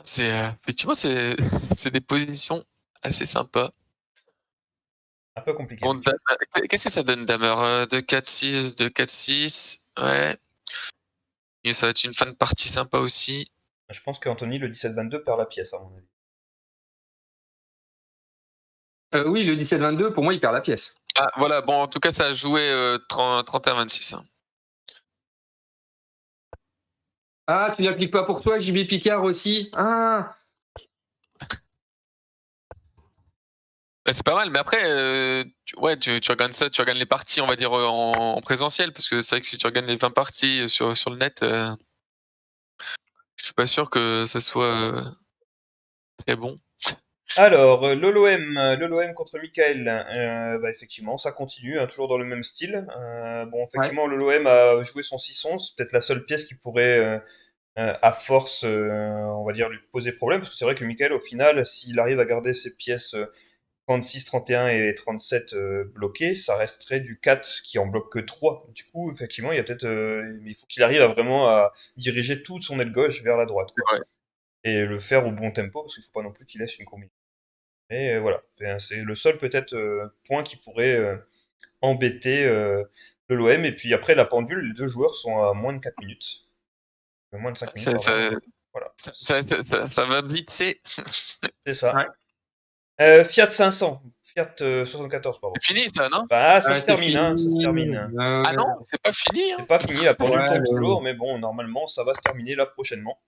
C'est effectivement, c'est des positions assez sympas. Un peu compliqué. Bon, qu'est-ce que ça donne, Damer? 2-4-6, 2-4-6. Ouais. Et ça va être une fin de partie sympa aussi. Je pense qu'Anthony, le 17-22, perd la pièce, à mon avis. Oui, le 17-22, pour moi, il perd la pièce. Ah, voilà. Bon, en tout cas, ça a joué 31-26. Hein. Ah, tu l'appliques pas pour toi, JB Picard aussi. Ah, Bah, c'est pas mal, mais après, ouais, tu regardes ça, tu regardes les parties, on va dire, en présentiel, parce que c'est vrai que si tu regardes les 20 parties sur le net, je suis pas sûr que ça soit très bon. Alors, l'OLOM contre Michael, bah effectivement, ça continue, hein, toujours dans le même style. Bon, ouais. effectivement, l'OLOM a joué son 6-11, peut-être la seule pièce qui pourrait, à force, on va dire, lui poser problème, parce que c'est vrai que Michael, au final, s'il arrive à garder ses pièces 36, 31 et 37 bloquées, ça resterait du 4 qui en bloque que 3. Du coup, effectivement, il y a peut-être, mais il faut qu'il arrive à vraiment à diriger toute son aile gauche vers la droite, quoi. Ouais. Et le faire au bon tempo, parce qu'il faut pas non plus qu'il laisse une combinaison. Mais voilà, c'est le seul peut-être point qui pourrait embêter le LOM. Et puis après, la pendule, les deux joueurs sont à moins de 4 minutes. Moins de 5 minutes, Ça, pardon. ça, Voilà, ça va blitzer. c'est ça. Ouais. Fiat 500, Fiat 74, pardon. C'est fini, ça, non? Bah, ça se C'est termine, hein, ça se fini. termine. Ah non, c'est pas fini. C'est Hein. pas fini, la pendule Ouais, tourne toujours, mais bon, normalement, ça va se terminer là prochainement.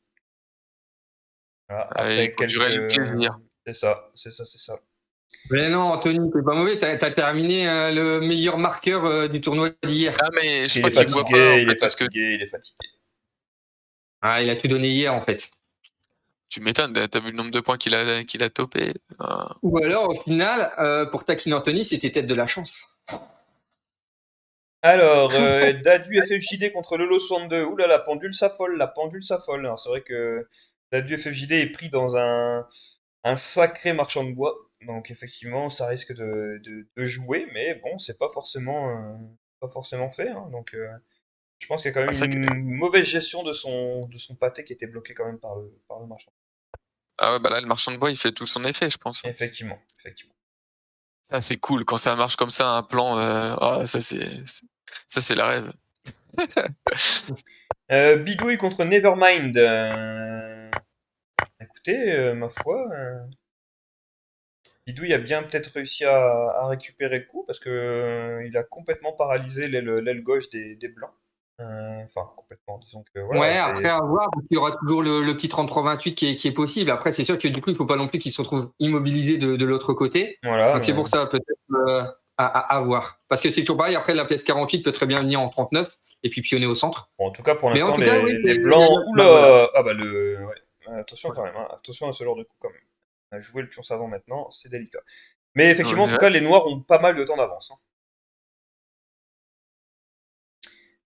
Voilà, Allez, après pour durer le quelques... plaisir. C'est ça, c'est ça, c'est ça. mais non, Anthony, t'es pas mauvais. T'as terminé le meilleur marqueur du tournoi d'hier. Ah, mais Parce je qu'il crois est qu'il voit pas, en fatigué, il fait, est parce que fatigué, il est fatigué. Ah, il a tout donné hier, en fait. tu m'étonnes, t'as vu le nombre de points qu'il a topé. Ou alors, au final, pour taquiner Anthony, c'était tête de la chance. Alors, Dadu FFJD contre Lolo 62. Ouh là, la pendule s'affole, la pendule s'affole. Alors, c'est vrai que Dadu FFJD est pris dans un sacré marchand de bois. Donc, effectivement, ça risque de jouer, mais bon, c'est pas forcément fait. Hein. Donc, je pense qu'il y a quand Ah, même une mauvaise gestion de son pâté qui était bloqué quand même par le marchand. ah ouais, bah là, le marchand de bois, il fait tout son effet, je pense. Hein. Effectivement, effectivement. Ça, c'est cool. Quand ça marche comme ça, un plan, ça, c'est la rêve. Bidouille contre Nevermind. Écoutez, ma foi, Bidouille a bien peut-être réussi à récupérer le coup parce que il a complètement paralysé l'aile gauche des Blancs. Enfin, complètement, disons que voilà, Ouais, après c'est... à voir, parce qu'il y aura toujours le petit 33-28 qui est possible. Après, c'est sûr que du coup, il faut pas non plus qu'il se retrouve immobilisé de l'autre côté. Voilà. Donc c'est pour ça, peut-être à voir. Parce que c'est toujours pareil, après, la pièce 48 peut très bien venir en 39 et puis pionner au centre. Bon, en tout cas, pour Mais en l'instant, tout cas, oui, les Blancs... bah, Oula! voilà. Ah bah ouais. Attention Ouais. quand même, hein. Attention à ce genre de coup quand même. Jouer le pion savant maintenant, c'est délicat. Mais effectivement, en tout Ouais. cas, les Noirs ont pas mal de temps d'avance. Hein.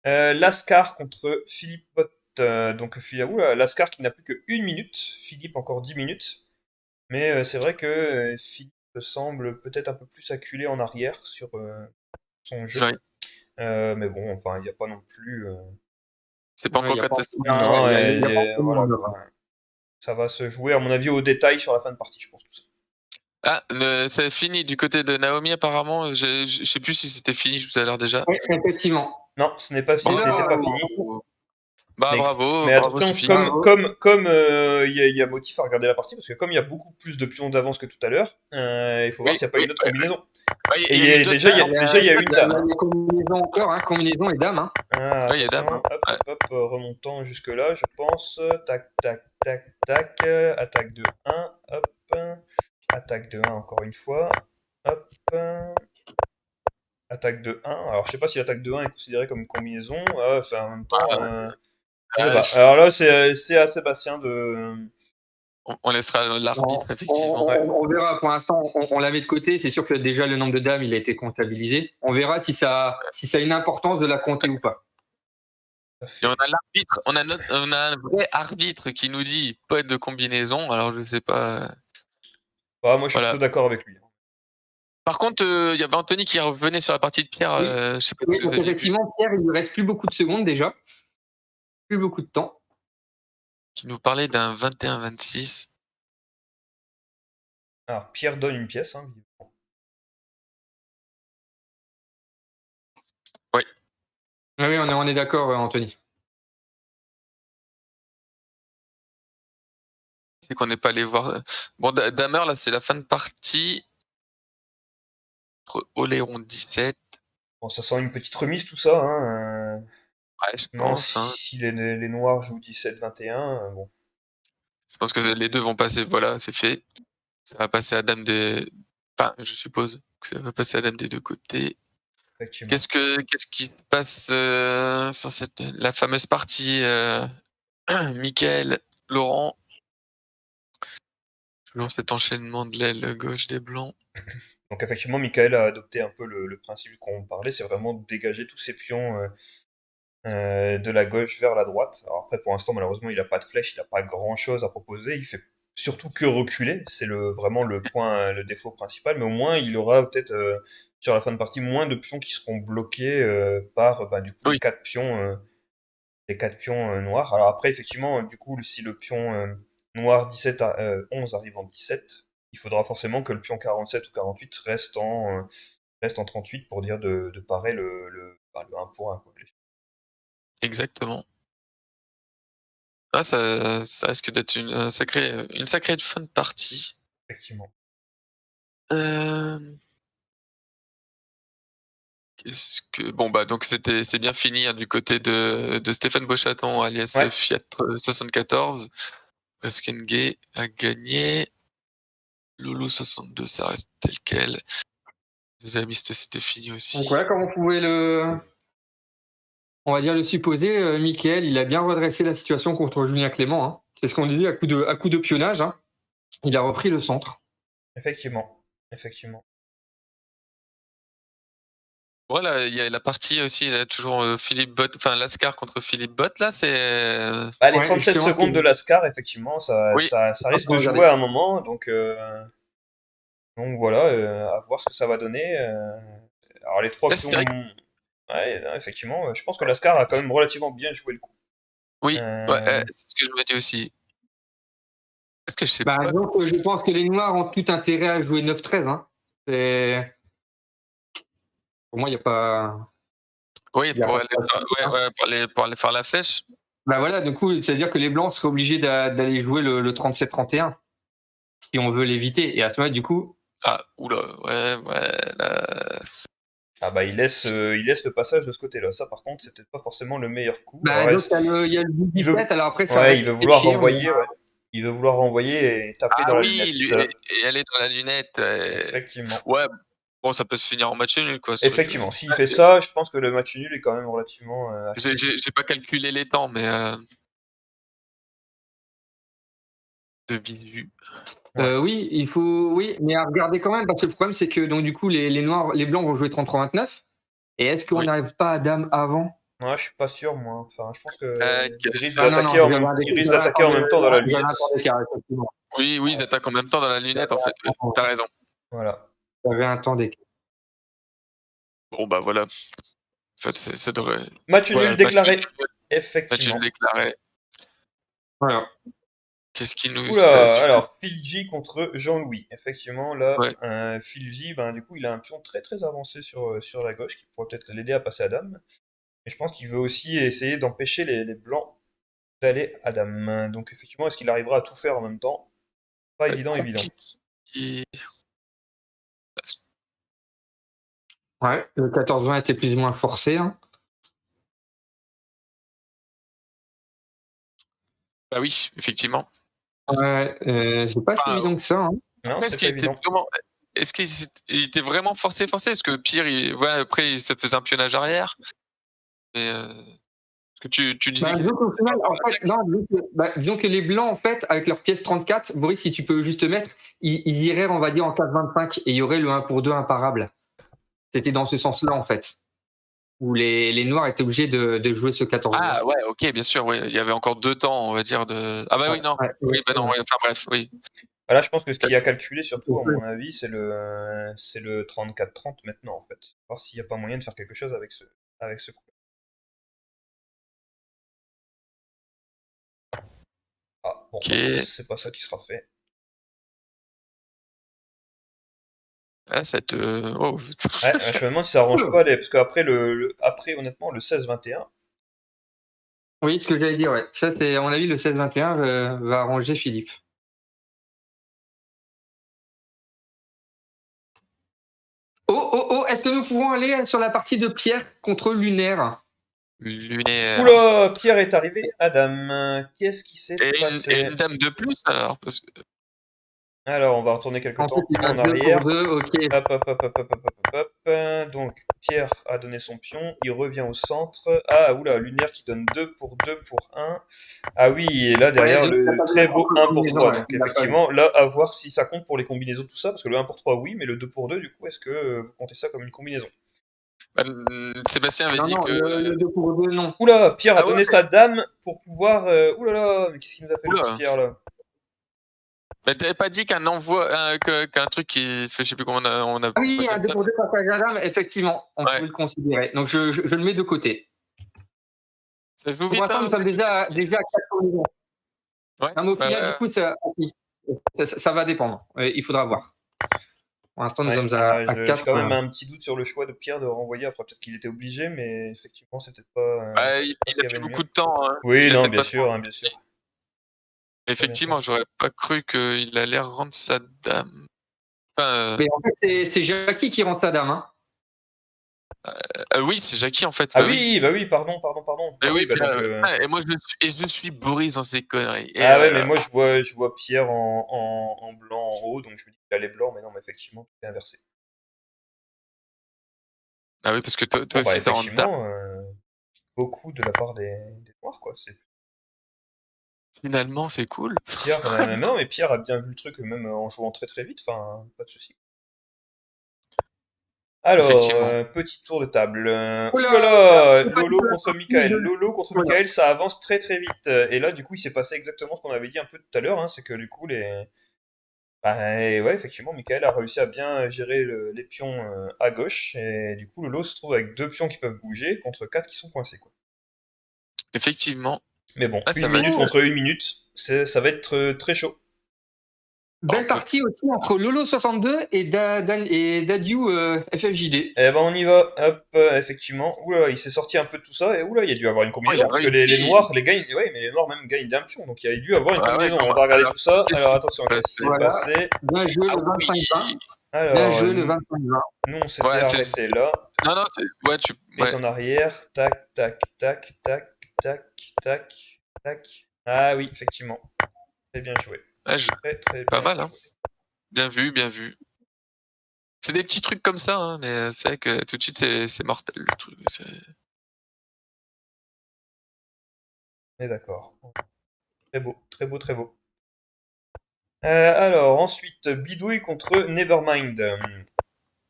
Lascar contre Philippe Bott. Donc, Lascar qui n'a plus que 1 minute. Philippe encore 10 minutes. Mais c'est vrai que Philippe semble peut-être un peu plus acculé en arrière sur son jeu. Ouais. Mais bon, enfin, il n'y a pas non plus. C'est pas Ouais, encore y a pas- catastrophique. Ah, Non, ouais, y a- y a pas et beaucoup de voilà, monde, quoi. Ça va se jouer, à mon avis, au détail sur la fin de partie, je pense. Tout ça. Ah, c'est fini du côté de Naomi apparemment. Je sais plus si c'était fini tout à l'heure déjà. Oui, effectivement. Non, ce n'est pas fini, Déjà, c'était pas fini. Bah Mais, bravo, mais bravo attention, Sophie. comme il y a motif à regarder la partie, parce que comme il y a beaucoup plus de pions d'avance que tout à l'heure, il faut voir Oui, s'il n'y a pas oui, une autre combinaison. Ouais, Et il y a eu d'autres déjà, il y a dames. une dame. Il y a combinaison encore, hein, combinaison et dame. Hein. Ah, Ouais, il y a dame, attention, hein. hop, remontant jusque-là, je pense. Tac, tac, tac, tac. Attaque de 1, hop. Attaque de 1 encore une fois. Hop. Attaque de 1. Alors, je sais pas si l'attaque de 1 est considérée comme une combinaison. Enfin, en même temps, je sais pas. Alors là, c'est à Sébastien de. On laissera l'arbitre, effectivement. On verra. Pour l'instant, on la met de côté. C'est sûr que déjà le nombre de dames, il a été comptabilisé. On verra si ça a une importance de la compter ou pas. Et on a l'arbitre, on a un vrai arbitre qui nous dit pas de combinaison. Alors je sais pas. Ah, moi, je suis Voilà. plutôt d'accord avec lui. Par contre, il y avait Anthony qui revenait sur la partie de Pierre. Oui. Je sais pas Oui, si vous donc avez vu. effectivement, Pierre, il lui reste plus beaucoup de secondes déjà. Plus beaucoup de temps. Qui nous parlait d'un 21-26. Alors, Pierre donne une pièce. Hein, Ah oui, on est d'accord, Anthony. C'est qu'on n'est pas allé voir. Bon, Damer, là, c'est la fin de partie. Entre Oléron 17. Bon, ça sent une petite remise tout ça. Hein. Ouais, je Non, pense. Hein. si les Noirs jouent 17-21, bon. Je pense que les deux vont passer. Voilà, c'est fait. Ça va passer à Dame des. Enfin, je suppose que ça va passer à Dame des deux côtés. Effectivement. Qu'est-ce qui se passe sur la fameuse partie Michael, Laurent? Toujours cet enchaînement de l'aile gauche des Blancs. Donc effectivement, Michael a adopté un peu le principe qu'on parlait, c'est vraiment de dégager tous ses pions de la gauche vers la droite. Alors après, pour l'instant, malheureusement, il n'a pas de flèche, il n'a pas grand-chose à proposer. Il fait surtout que reculer, c'est vraiment le point, le défaut principal. Mais au moins, il aura peut-être sur la fin de partie moins de pions qui seront bloqués par du coup Oui. les quatre pions noirs. Alors après, effectivement, du coup, si le pion noir 11 arrive en 17, il faudra forcément que le pion 47 ou 48 reste en 38 pour dire de parer le 1 pour 1. Quoi. Exactement. Ah, ça risque d'être une sacrée fin de partie. Effectivement. Qu'est-ce que bon bah donc c'est bien fini hein, du côté de Stéphane Beauchaton alias Ouais. Fiat 74. Reskengue a gagné. Lolo 62 ça reste tel quel. Les amis c'était fini aussi. Donc voilà, comme on pouvait on va dire le supposer, Mickaël, il a bien redressé la situation contre Julien Clément. Hein. C'est ce qu'on dit à coup de pionnage. Hein. Il a repris le centre. Effectivement. Voilà, il y a la partie aussi, il y a toujours Philippe Bott, enfin Lascar contre Philippe Bott là, c'est. Les 37 secondes de Lascar, effectivement, ça risque de jouer à un moment, donc voilà, à voir ce que ça va donner. Alors les trois pions. Ouais, effectivement, je pense que Lascar a quand même relativement bien joué le coup. Oui, ouais, c'est ce que je me dis aussi. Est-ce que je sais pas. Donc, je pense que les Noirs ont tout intérêt à jouer 9-13. Hein. Pour moi, il n'y a pas. Oui, pour aller faire la flèche. Bah voilà, du coup, c'est-à-dire que les Blancs seraient obligés d'aller jouer le 37-31 si on veut l'éviter. Et à ce moment-là, du coup. Ah, oula, ouais, là. Ah bah il laisse le passage de ce côté-là. Ça par contre, c'est peut-être pas forcément le meilleur coup. Bah, donc, il y a le 17, alors après ça. Ouais, il veut vouloir renvoyer, ouais. Il veut vouloir renvoyer et taper dans la lunette. Et aller dans la lunette. Effectivement. Ouais, bon, ça peut se finir en match nul, quoi. Effectivement, s'il fait ça, je pense que le match nul est quand même relativement. J'ai pas calculé les temps, mais. De visu. Oui, il faut. Oui, mais à regarder quand même, parce que le problème, c'est que donc, du coup, les Blancs vont jouer 33-29. Et est-ce qu'on n'arrive pas à Dame avant? Ouais, je suis pas sûr, moi. Enfin, je pense que il risque d'attaquer en même temps dans la lunette. Oui, ils attaquent en même temps dans la lunette, en fait. T'as raison. Voilà. Il y avait un temps d'écart. Bon, bah voilà. Ça devrait. Match nul déclaré. tu Effectivement. le déclarais. Voilà. Qu'est-ce qui nous passe Oula, du coup? alors Philji contre Jean-Louis. Effectivement, là, Ouais. Philji, ben, du coup, il a un pion très très avancé sur la gauche qui pourrait peut-être l'aider à passer à dame. Et je pense qu'il veut aussi essayer d'empêcher les blancs d'aller à dame. Donc effectivement, est-ce qu'il arrivera à tout faire en même temps? Pas Ça va être évident, évident. compliqué. Parce- Ouais, le 14-20 était plus ou moins forcé. Hein. Bah oui, effectivement. Ouais, c'est pas si Enfin, évident que ça. Hein. Non, est-ce c'est qu'il pas était évident. vraiment, est-ce qu'il était vraiment forcé, forcé? Parce que Pierre, ouais, après, ça te faisait un pionnage arrière. Mais, parce que tu disais Bah, qu'il disons était qu'au forcé par final, rapport en à fait, l'attaque. non, disons que les blancs, en fait, avec leur pièce 34, Boris, si tu peux juste mettre, ils iraient, on va dire, en 4-25 et il y aurait le 1 pour 2 imparable. C'était dans ce sens-là, en fait, où les noirs étaient obligés de jouer ce 14-20. Ah ouais, OK, bien sûr, oui, il y avait encore 2 temps, on va dire de ah bah Ouais, oui, non. ouais, Oui, bah non, exactement. ouais, enfin bref, oui. Là, je pense que ce qu'il a calculé, surtout, à Ouais. mon avis, c'est le 34-30 maintenant, en fait. Voir s'il n'y a pas moyen de faire quelque chose avec ce coup. Ah, bon, bah, OK. c'est pas ça qui sera fait. Ah ça te oh. Ouais, je me demande si ça arrange Oula. pas parce qu'après après honnêtement le 16-21. Oui, ce que j'allais dire, ouais. Ça, c'est, à mon avis, le 16-21 va arranger Philippe. Oh, oh, oh, est-ce que nous pouvons aller sur la partie de Pierre contre Lunaire? Lunaire Oula, Pierre est arrivé. Adam, qu'est-ce qui s'est et passé? une dame de plus alors? Parce que Alors, on va retourner quelque En fait, temps il a en 2 pour arrière. 2, ok. Hop, hop, hop, hop, hop, hop, hop, hop, hop. Donc, Pierre a donné son pion, il revient au centre. Ah, oula, Lunaire qui donne 2 pour 2 pour 1. Ah oui, et là Ouais, derrière donc il a le pas donné très beau beaucoup de 1 pour combinaisons, 3. ouais. Donc Il a pas vu. effectivement, là, à voir si ça compte pour les combinaisons, tout ça, parce que le 1 pour 3, oui, mais le 2 pour 2, du coup, est-ce que vous comptez ça comme une combinaison? bah, Sébastien avait Non, dit non, que le 2 pour 2, non. Oula, Pierre a ah ouais, donné sa dame pour pouvoir. Oulala, mais qu'est-ce qu'il nous a fait ouh le petit là! Pierre là? Mais tu pas dit qu'un envoi qu'un truc qui fait je sais plus comment Ah on peut oui, un dire 2 ça? pour 2 passage à dame, effectivement, on Ouais, pouvait le considérer. Donc je le mets de côté. ça joue Pour vite, l'instant, hein, nous au sommes début. déjà à 4 combinaisons. Ouais, Non, mais au bah, final, du coup, ça va dépendre. Il faudra voir. Pour l'instant, nous Ouais, sommes à j'ai 4. quand même un petit doute sur le choix de Pierre de renvoyer. Après, peut-être qu'il était obligé, mais effectivement, bah, c'était pas il ce qu'il a y avait plus de beaucoup mieux. de temps, hein. Oui, Il a non, peut-être bien pas trop sûr, envie bien sûr. aussi. Très bien sûr. Effectivement, j'aurais pas cru qu'il allait rendre sa dame. Enfin, Mais en fait, c'est Jackie qui rend sa dame. Hein. oui, c'est Jackie en fait, Ah oui. oui, bah oui, pardon, pardon, pardon. Et Ah oui, oui, bah puis donc. et moi je suis Boris dans ces conneries et Ah ouais, mais là moi je vois Pierre en blanc en haut, donc je me dis qu'il allait blanc, mais non, mais effectivement, tout est inversé. ah oui, parce que toi Bon, bah aussi tu es en dame. effectivement, beaucoup de la part des Noirs, quoi. Finalement, c'est cool. Pierre, non, mais Pierre a bien vu le truc, même en jouant très très vite, enfin, pas de souci. Alors, Effectivement. petit tour de table. Oh Ouh là là là, là, c'est pas Lolo de la contre partie Michael. de... Lolo contre Voilà. Michael, ça avance très très vite. Et là, du coup, il s'est passé exactement ce qu'on avait dit un peu tout à l'heure, hein, c'est que du coup, bah, ouais, effectivement, Michael a réussi à bien gérer les pions à gauche, et du coup, Lolo se trouve avec 2 pions qui peuvent bouger contre 4 qui sont coincés, quoi. Effectivement. Mais bon, Ah, ça une va être minute contre une minute, ça va être très chaud. un Belle peu. partie aussi entre Lolo 62 et Dadiou FFJD. Eh ben, on y va, hop, effectivement. Oula, il s'est sorti un peu de tout ça, et oula, il y a dû avoir une Oh, il combinaison, a parce que les réussi. Noirs, les gagnent, ouais, mais les Noirs même gagnent d'un pion, donc il y a dû avoir une Ah ouais, combinaison. On comment va regarder alors tout ça. qu'est-ce Alors, qui s'est attention, qu'est-ce qui passé? s'est Voilà. passé? Bien joué Ah le oui! 25-20. Bien Alors, joué le 25-20. nous, on s'était Ouais, arrêté là. non, non, ouais, Prise ouais. en arrière, tac, tac, tac, tac, tac, tac, tac. Ah oui, effectivement. Très bien joué. Ouais, Très, très pas bien mal, hein. joué. Bien vu, bien vu. C'est des petits trucs comme ça, hein, mais c'est vrai que tout de suite, c'est mortel le truc. On est d'accord. Très beau, très beau, très beau. Alors, ensuite, Bidouille contre Nevermind.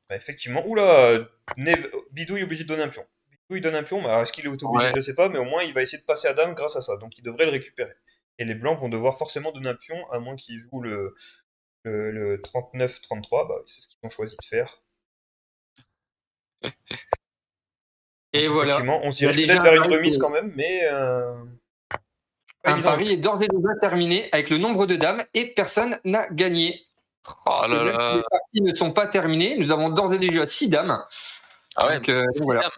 Bah, effectivement. Oula, Bidouille est obligé de donner un pion. Bidouille donne un pion, mais alors est-ce qu'il est obligé? Ouais, Je sais pas, mais au moins il va essayer de passer à dame grâce à ça, donc il devrait le récupérer. Et les blancs vont devoir forcément donner un pion, à moins qu'ils jouent le 39-33, bah, c'est ce qu'ils ont choisi de faire. Et Donc, voilà. effectivement, on se Il y a dirige déjà peut-être vers un une pari remise qui- quand même, mais pas Un évident. pari est d'ores et déjà terminé avec le nombre de dames et personne n'a gagné. Oh Et là même si là. les parties ne sont pas terminées, nous avons d'ores et déjà 6 dames. Ah ouais, Donc voilà.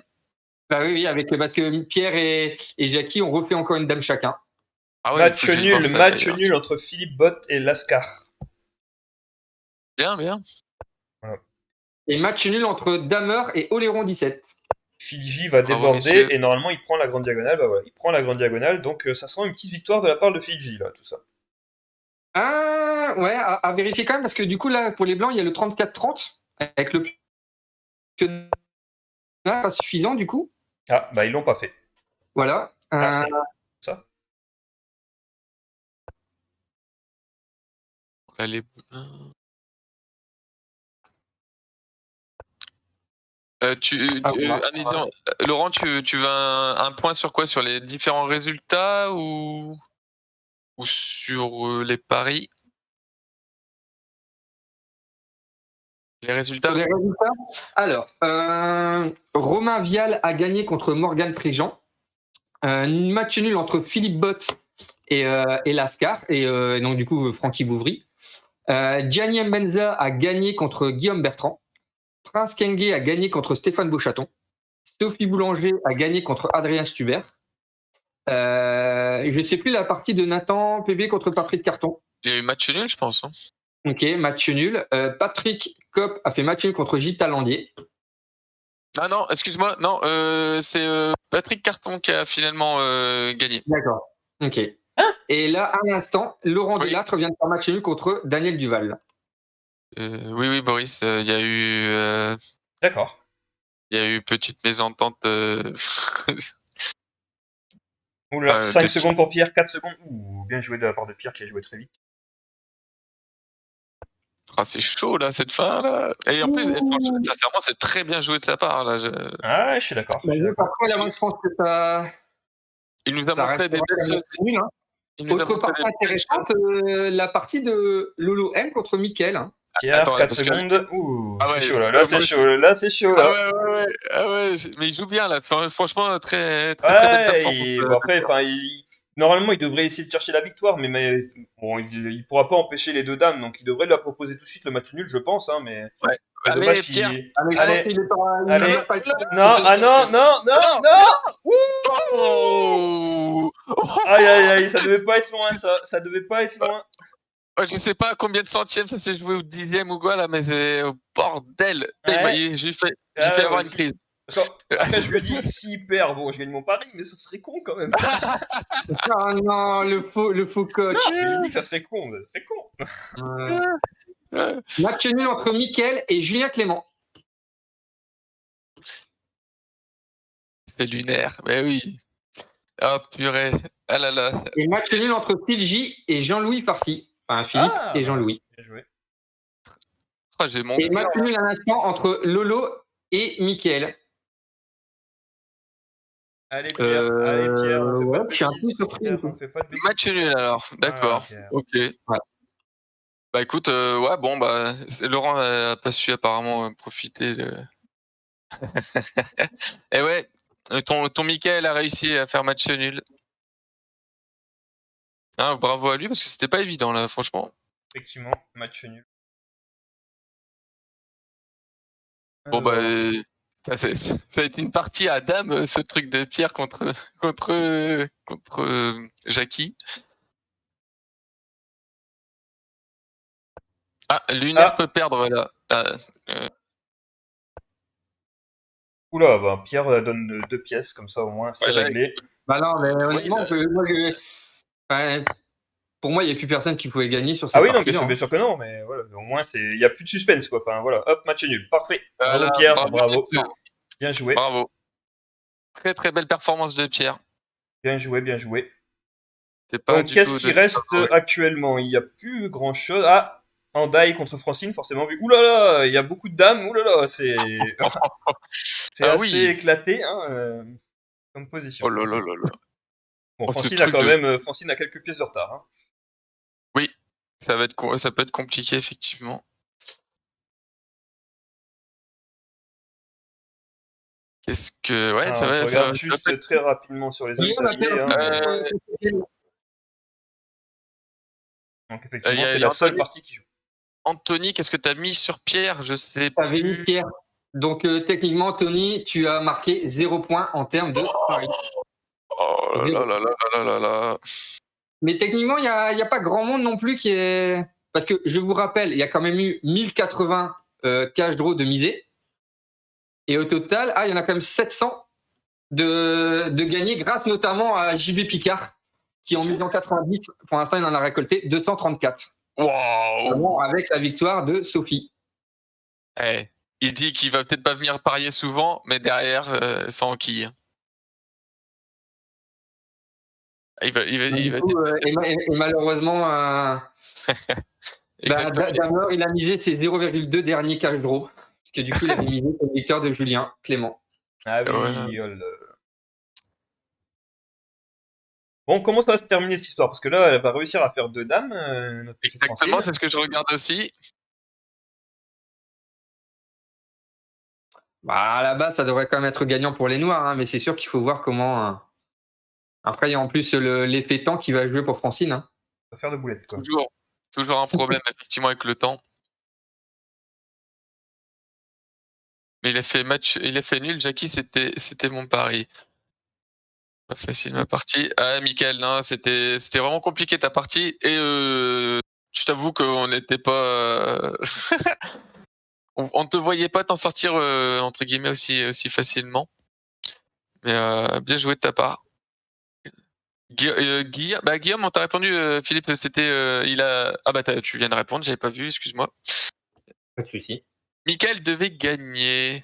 Bah oui, parce que Pierre et Jackie ont refait encore une dame chacun. Ah ouais, il faut que j'aille voir ça Match d'ailleurs. nul entre Philippe Bott et Lascar. Bien, bien. Et match nul entre Damer et Oléron 17. Fiji va Bravo, déborder messieurs. et normalement il prend la grande diagonale. Bah voilà, il prend la grande diagonale, donc ça sera une petite victoire de la part de Fiji là, tout ça. Ah ouais, à vérifier quand même, parce que du coup, là, pour les blancs, il y a le 34-30 avec le pionnat pas suffisant du coup. Ah bah ils l'ont pas fait. Voilà. Ah, ça. Allez. Voilà. Laurent, tu veux un point sur quoi? Sur les différents résultats ou sur les paris? Les Sur résultats? les résultats, alors, Romain Vial a gagné contre Morgan Préjean. Match nul entre Philippe Bott et Lascar, et donc du coup Francky Bouvry. Gianni Mbenza a gagné contre Guillaume Bertrand. Prince Kenge a gagné contre Stéphane Beauchaton. Sophie Boulanger a gagné contre Adrien Stubert. Je ne sais plus la partie de Nathan PB contre Patrick Carton. Il y a eu match nul, je pense. Hein. Ok, match nul. Patrick Kopp a fait match nul contre Gilles Talandier. Ah non, excuse-moi, non, c'est Patrick Carton qui a finalement gagné. D'accord. Ok. Et là, à l'instant, Laurent Delattre vient de faire match nul contre Daniel Duval. Oui, Boris, il y a eu. D'accord. Il y a eu petite mésentente. Oula, 5 secondes pour Pierre, 4 secondes. Ouh, bien joué de la part de Pierre qui a joué très vite. Ah, c'est chaud là, cette fin là. Et en plus, franchement, sincèrement, c'est très bien joué de sa part là. Ah, je suis d'accord. Après, là, moi, je pense que ça. Il nous a montré des belles choses. Nul, hein. Autre partie intéressante, la partie de Lolo M contre Mickaël. Hein. Pierre, Attends, 4 secondes. Ouh, ah ouais, c'est chaud là. Là, c'est chaud. Là, c'est chaud. Ah Là. ouais, mais il joue bien là. Franchement, très Ouais, belle performance. bon, après, normalement, il devrait essayer de chercher la victoire, mais bon, il pourra pas empêcher les deux dames, donc il devrait la proposer tout de suite le match nul, je pense, hein, mais. Ouais. C'est Allez, dommage Pierre. Allez, allez. Non, ah non, non, non, non. Oh Aïe, ça devait pas être loin, ça. Ça devait pas être loin. Ouais, je sais pas à combien de centièmes ça s'est joué au dixième ou quoi là, mais c'est au bordel. Ouais. J'ai fait avoir une crise. Après, je me dis, s'il perd, bon, je gagne mon pari, mais ça serait con quand même. Ah non, le faux coach. Je lui dis que ça serait con, Match nul entre Mickaël et Julien Clément. C'est lunaire, mais oui. Oh purée, ah là là. Et match nul entre Tilji et Jean-Louis Farcy. Enfin, Philippe et Jean-Louis. Bien joué. Oh, j'ai mon et match nul à l'instant entre Lolo et Mickaël. Allez Pierre, ouais, je suis un peu surpris. Match nul alors, d'accord. Ok. Ouais. Bah écoute, ouais, bon, bah, Laurent n'a pas su apparemment profiter de. Et ouais, ton Mickaël a réussi à faire match nul. Hein, bravo à lui parce que c'était pas évident là, franchement. Effectivement, match nul. Bon bah, ça a été une partie à dame, ce truc de Pierre contre Jackie. Ah, Lunaire peut perdre là. Oula, bah, Pierre donne 2 pièces, comme ça au moins c'est réglé. Bah non, mais honnêtement, pour moi, il n'y a plus personne qui pouvait gagner sur cette partie. Ah oui, non, bien sûr que non, mais voilà, au moins il n'y a plus de suspense quoi. Enfin voilà, hop, match nul, parfait. Voilà, bravo Pierre, bravo. Bien joué. Bravo. Très belle performance de Pierre. Bien joué. Donc qu'est-ce qui reste actuellement? Il n'y a plus grand chose. Ah, Andaille contre Francine, forcément vu. Ouh là là, il y a beaucoup de dames. Ouh là là, c'est assez éclaté hein, comme position. Oh là là là là. Bon, Francine a quelques pièces de retard. Hein. Oui, ça peut être compliqué effectivement. Qu'est-ce que. Ouais, Alors, ça je va. regarde juste très rapidement sur les Guillaume a autres alliés. perdu. Donc Il effectivement, y c'est a la seule Anthony. partie qui joue. Anthony, qu'est-ce que tu as mis sur Pierre? Je sais T'avais mis plus. Pierre. Donc techniquement, Tony, tu as marqué 0 points en termes de pari. Oh là Zéro. là là là là là là. Mais techniquement, il n'y a pas grand monde non plus qui est. Parce que je vous rappelle, il y a quand même eu 1080 cash draw de misée. Et au total, il y en a quand même 700 de gagnés grâce notamment à JB Picard, qui en misant 90, pour l'instant, il en a récolté 234. Waouh! Vraiment, avec la victoire de Sophie. Eh, il dit qu'il va peut-être pas venir parier souvent, mais derrière, ça enquille. Il va Du coup, et malheureusement, Exactement. Damer, il a misé ses 0,2 derniers cash draw. Parce que du coup, il avait misé sur la victoire de Julien Clément. Ah oui, Voilà. oh là là. Bon, comment ça va se terminer cette histoire? Parce que là, elle va réussir à faire 2 dames, notre petite Exactement, Francine. c'est ce que je regarde aussi. À la base, ça devrait quand même être gagnant pour les Noirs, hein, mais c'est sûr qu'il faut voir comment. Après, il y a en plus l'effet temps qui va jouer pour Francine. Hein. Ça va faire de boulettes, quoi. Toujours un problème, effectivement, avec le temps. Mais il a fait nul. Jackie, c'était mon pari. Pas facile ma partie. Ah, Mickaël, non, c'était vraiment compliqué ta partie. Et je t'avoue qu'on n'était pas. On ne te voyait pas t'en sortir, entre guillemets, aussi facilement. Mais bien joué de ta part. Guillaume, on t'a répondu, Philippe, c'était. Ah bah tu viens de répondre, j'avais pas vu, excuse-moi. Pas de souci. Mickaël devait gagner.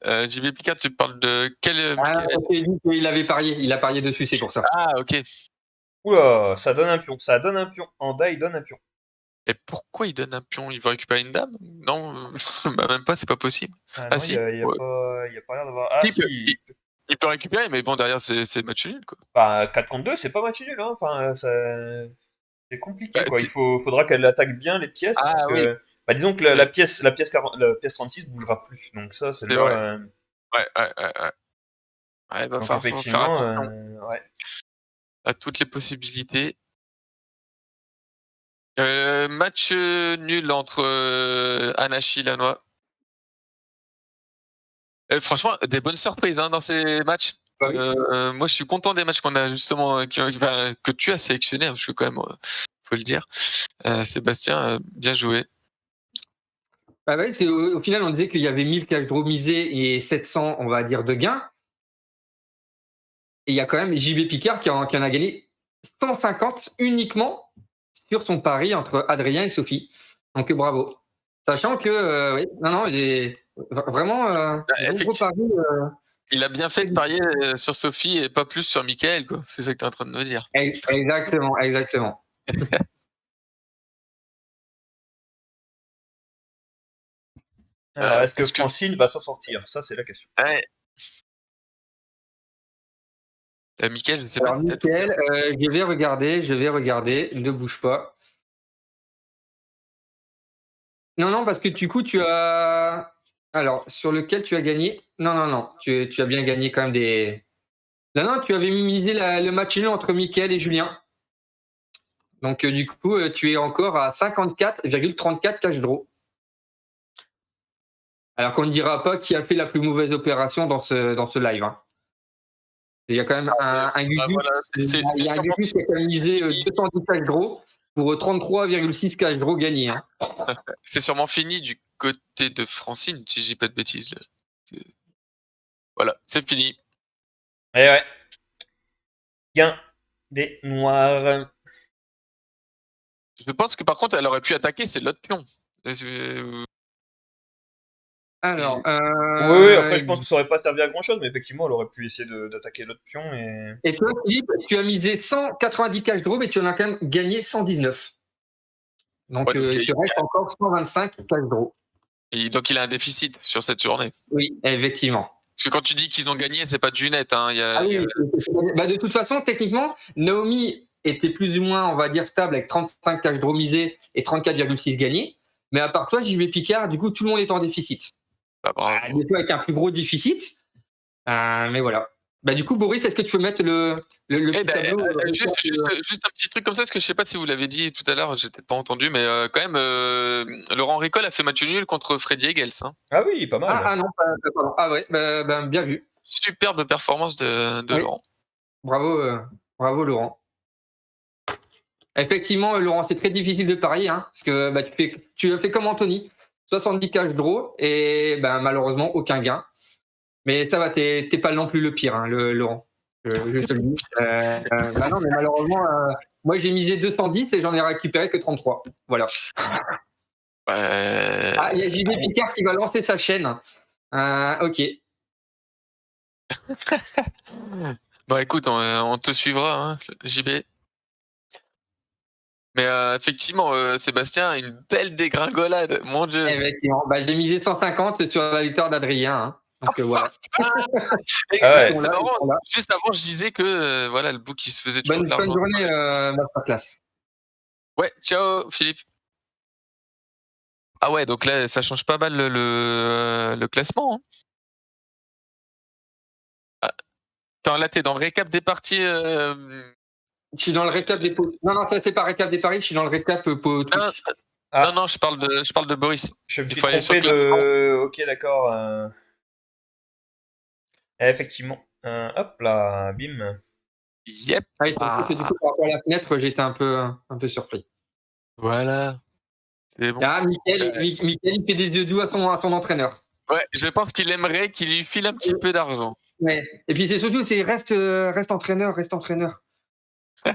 JB Picard, tu parles de quel Mickaël? Il dit qu'il avait parié. Il a parié dessus, c'est pour ça. Ah, ok. Oula, ça donne un pion. Ça donne un pion. Anda, il donne un pion. Et pourquoi il donne un pion? Il veut récupérer une dame? Non, bah même pas, c'est pas possible. Ah Ah non, si. y a Ouais. pas l'air d'avoir. Ah Il peut, si. il peut récupérer, mais bon, derrière, c'est match nul, quoi. Bah, 4 contre 2, c'est pas match nul, hein. Enfin, c'est compliqué, Bah, quoi. Faudra qu'elle attaque bien les pièces, Ah parce oui, que, bah, disons que la pièce 36 bougera plus. Donc ça, c'est vrai. celle-là, Ouais. Ouais, va donc falloir faire effectivement, attention ouais. à toutes les possibilités. Match nul entre Anachi et Lanois. Franchement, des bonnes surprises dans ces matchs. Bah oui. Moi, je suis content des matchs qu'on a justement, que tu as sélectionnés, parce que quand même, faut le dire. Sébastien, bien joué. Bah oui, parce qu'au final, on disait qu'il y avait 1000 cash draw misés et 700, on va dire, de gains. Et il y a quand même JB Picard qui en a gagné 150 uniquement sur son pari entre Adrien et Sophie. Donc bravo. Sachant que, oui, non, vraiment, gros pari. Il a bien fait de parier sur Sophie et pas plus sur Mickaël, quoi. C'est ça que tu es en train de me dire. Exactement. Alors, est-ce que Francine va s'en sortir? Ça, c'est la question. Ouais. Mickaël, je sais Alors, pas. Mickaël, je vais regarder, ne bouge pas. Non, parce que du coup, tu as. Alors, sur lequel tu as gagné? Non. Tu as bien gagné quand même des. Non, tu avais misé le match nul entre Mickaël et Julien. Donc, du coup, tu es encore à 54,34 cash draw. Alors qu'on ne dira pas qui a fait la plus mauvaise opération dans ce live. Hein. Il y a quand même un Gugus. Voilà, Il y a un Gugus qui a quand même misé 210 cash draw pour 33,6 cash draw gagnés. Hein. C'est sûrement fini du côté de Francine, si je dis pas de bêtises. Là. Voilà, c'est fini. Et ouais. Gain des Noirs. Je pense que par contre, elle aurait pu attaquer, c'est l'autre pion. Alors, oui, après, je pense que ça aurait pas servi à grand chose, mais effectivement, elle aurait pu essayer d'attaquer l'autre pion. Et toi, Philippe, tu as misé 190 cash draw, mais tu en as quand même gagné 119. Donc, il te reste encore 125 cash draw. Et donc, il a un déficit sur cette journée. Oui, effectivement. Parce que quand tu dis qu'ils ont gagné, c'est pas du net. Hein. De toute façon, techniquement, Naomi était plus ou moins, on va dire, stable avec 35 cash draw misés et 34,6 gagnés. Mais à part toi, JB Picard, du coup, tout le monde est en déficit. Bah, bravo. Toi, avec un plus gros déficit. Mais voilà. Bah, du coup, Boris, est-ce que tu peux mettre le Eh petit ben, tableau juste un petit truc comme ça, parce que je sais pas si vous l'avez dit tout à l'heure, j'ai peut-être pas entendu, mais quand même, Laurent Ricol a fait match nul contre Freddy Egels. Hein. Ah oui, pas mal. Non, pardon. Ah ouais, bien vu. Superbe performance de Oui. Laurent. Bravo Laurent. Effectivement, Laurent, c'est très difficile de parier, hein, parce que bah, tu as fait comme Anthony, 70 cash draw et bah, malheureusement aucun gain. Mais ça va, t'es pas non plus le pire, hein, Laurent. Je te le dis. Bah non, mais malheureusement, moi j'ai misé 210 et j'en ai récupéré que 33. Voilà. Ah, il y a JB Picard qui va lancer sa chaîne. Ok. Bah écoute, on te suivra, hein, JB. Mais effectivement, Sébastien, une belle dégringolade, mon Dieu. Effectivement. Bah, j'ai misé 150 sur la victoire d'Adrien. Hein. Donc voilà. Et Ah ouais. Ils sont c'est là, marrant, ils sont là. juste avant, je disais que voilà, le book, il se faisait toujours de Bonne l'argent. journée, Masterclass. Ouais, ciao, Philippe. Ah ouais, donc là, ça change pas mal le classement. Hein. Ah, attends, là, t'es dans le récap des parties. Je suis dans le récap des pots. Non, ça c'est pas récap des paris, je suis dans le récap pot Non, Twitch. Ah, non, je parle de Boris. je me Il suis faut aller sur le trompé classement. de. Ok, d'accord. Effectivement. Hop là, bim. Yep. Ah oui, c'est vrai que du coup, par rapport à la fenêtre, j'étais un peu surpris. Voilà, c'est bon. Ah, Mickaël, il fait des yeux doux à son entraîneur. Ouais, je pense qu'il aimerait qu'il lui file un petit peu d'argent. Ouais. Et puis c'est surtout, c'est reste entraîneur, reste entraîneur. C'est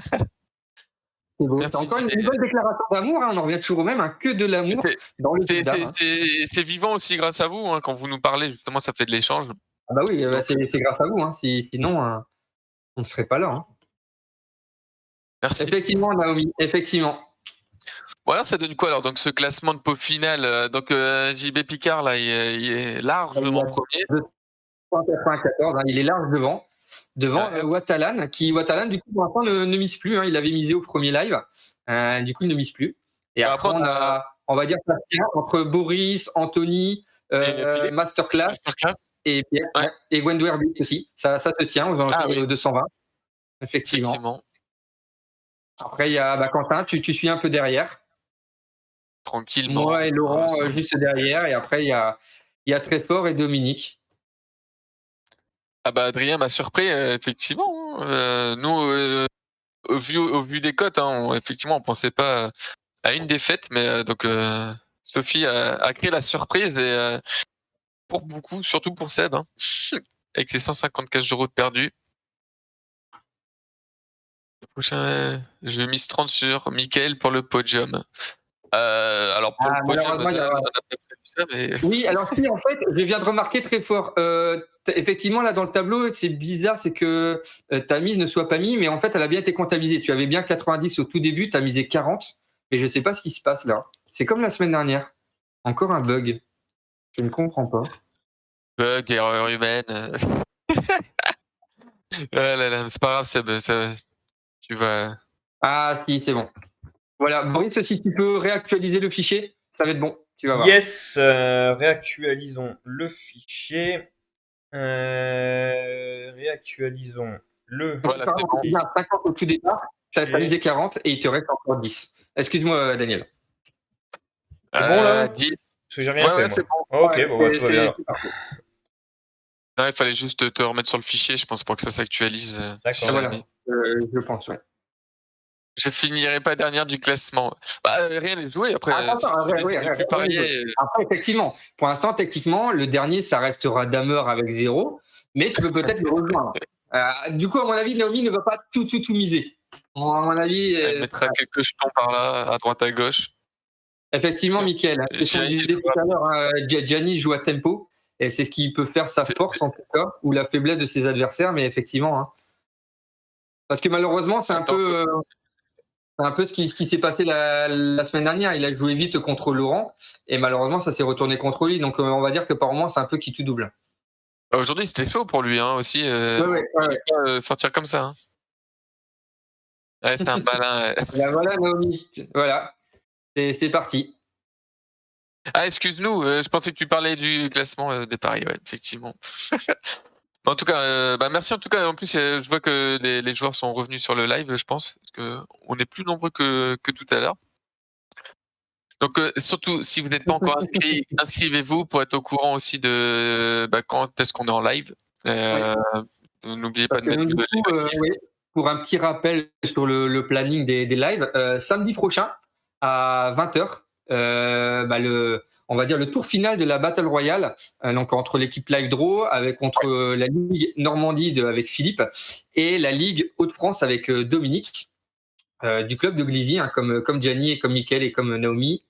beau. Merci, C'est encore une JB. bonne déclaration d'amour, hein, on en revient toujours au même, hein, que de l'amour dans le C'est Zidane. Hein. c'est vivant aussi grâce à vous, hein, quand vous nous parlez, justement, ça fait de l'échange. Ah bah oui, c'est grâce à vous, hein, sinon on ne serait pas là. Hein. Merci. Effectivement, Naomi, effectivement. Voilà, ça donne quoi alors? Donc ce classement de pot final, donc JB Picard là, il est largement premier. 294, hein, il est large devant Ouais. Watalan, qui Watalan du coup pour l'instant ne mise plus. Hein, il avait misé au premier live, du coup il ne mise plus. Et après on va dire ça tient entre Boris, Anthony, Et Philippe, Masterclass masterclass. et Pierre Ouais. et Gwendo Herbie aussi. Ça se tient aux alentours de 220. Effectivement. Effectivement. Après il y a Quentin, tu suis un peu derrière. Tranquillement. Moi et Laurent Ça- juste derrière. Et après il y a Tréfort et Dominique. Ah bah Adrien m'a surpris, effectivement. Hein. Nous, au vu des cotes, hein, effectivement, on pensait pas à une défaite, mais donc Sophie a créé la surprise et pour beaucoup, surtout pour Seb, hein, avec ses 154 euros de perdus. Le prochain, je mise 30 sur Mickaël pour le podium. Alors pour le podium, Malheureusement, il y a on n'a pas prévu ça, mais Oui, alors si, en fait, je viens de remarquer très fort. Effectivement, là, dans le tableau, c'est bizarre, c'est que ta mise ne soit pas mise, mais en fait, elle a bien été comptabilisée. Tu avais bien 90 au tout début, tu as misé 40, mais je ne sais pas ce qui se passe là. C'est comme la semaine dernière. Encore un bug. Je ne comprends pas. bug, erreur humaine. Ah là là, c'est pas grave, Seb, tu vas. Ah, si, c'est bon. Voilà, Boris, si tu peux réactualiser le fichier, ça va être bon. Tu vas voir. Yes, réactualisons le fichier. Réactualisons le. Voilà, Pardon, c'est bon. tu viens à 50 au tout départ, tu as misé 40 et il te reste encore 10. Excuse-moi, Daniel. C'est bon là 10. Parce que j'ai rien fait. Ouais, Moi. c'est bon. Ok, bon, bah, tout va bien. Non, il fallait juste te remettre sur le fichier, je pense, pour que ça s'actualise. Si D'accord. jamais. Je pense, ouais. Je finirai pas dernière du classement. Bah, rien n'est joué après. Si tu décides de plus parier, Après, effectivement, pour l'instant, techniquement, le dernier, ça restera Damer avec 0, mais tu peux peut-être le rejoindre. Du coup, à mon avis, Naomi ne va pas tout miser. À mon avis, elle mettra quelques jetons par là, à droite, à gauche. effectivement, Mickaël, c'est ce qu'on Gianni disait tout à l'heure, hein, Gianni joue à tempo, et c'est ce qui peut faire sa force, en tout cas, ou la faiblesse de ses adversaires, mais effectivement. Hein. Parce que malheureusement, c'est un peu ce qui s'est passé la semaine dernière. Il a joué vite contre Laurent et malheureusement, ça s'est retourné contre lui. Donc, on va dire que par moment, c'est un peu qui tout double. Aujourd'hui, c'était chaud pour lui hein, aussi. Ouais. Sortir comme ça. Hein. Ouais, c'est un malin. Voilà, Naomi. Voilà. C'est parti. Ah, excuse-nous, je pensais que tu parlais du classement des paris, ouais, effectivement. En tout cas, merci en tout cas. En plus, je vois que les joueurs sont revenus sur le live, je pense, parce qu'on est plus nombreux que tout à l'heure. Donc, surtout, si vous n'êtes pas encore inscrit, inscrivez-vous pour être au courant aussi de quand est-ce qu'on est en live. N'oubliez pas Parce de que mettre donc, du les coup, notifs. oui, pour un petit rappel sur le planning des lives, samedi prochain à 20h, on va dire le tour final de la Battle Royale, donc entre l'équipe Live Draw, contre la Ligue Normandie avec Philippe et la Ligue Hauts-de-France avec Dominique, du club de Glizy, hein, comme Gianni et comme Mickaël et comme Naomi.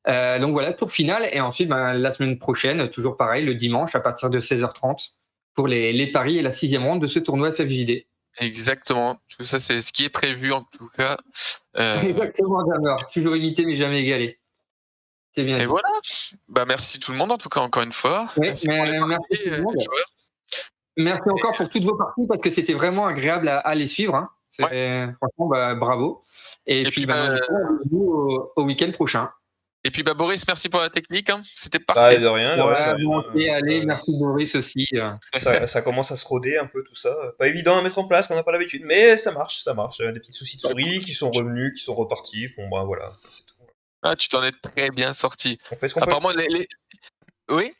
Donc voilà, tour final. Et ensuite, la semaine prochaine, toujours pareil, le dimanche à partir de 16h30 pour les paris et la 6e ronde de ce tournoi FFJD. Exactement. Ça, c'est ce qui est prévu en tout cas. Exactement, Damer. Toujours imité mais jamais égalé. C'est bien Et dit. voilà. Merci tout le monde en tout cas encore une fois. Oui, Merci pour les merci parties, tout le monde. les joueurs. Merci encore pour toutes vos parties parce que c'était vraiment agréable à les suivre. Hein. Franchement, bravo. Et puis, du coup, on se retrouve au week-end prochain. Et puis Boris, merci pour la technique. Hein. C'était Bah, parfait. de rien, de rien, de rien. Bon, allez, merci Boris aussi. Ça commence à se roder un peu tout ça. Pas évident à mettre en place, qu'on n'a pas l'habitude, mais ça marche, ça marche. Des petits soucis de souris qui sont revenus, qui sont repartis. Bon, bah voilà. C'est tout. Ah, tu t'en es très bien sorti. On fait ce qu'on peut. Apparemment, oui.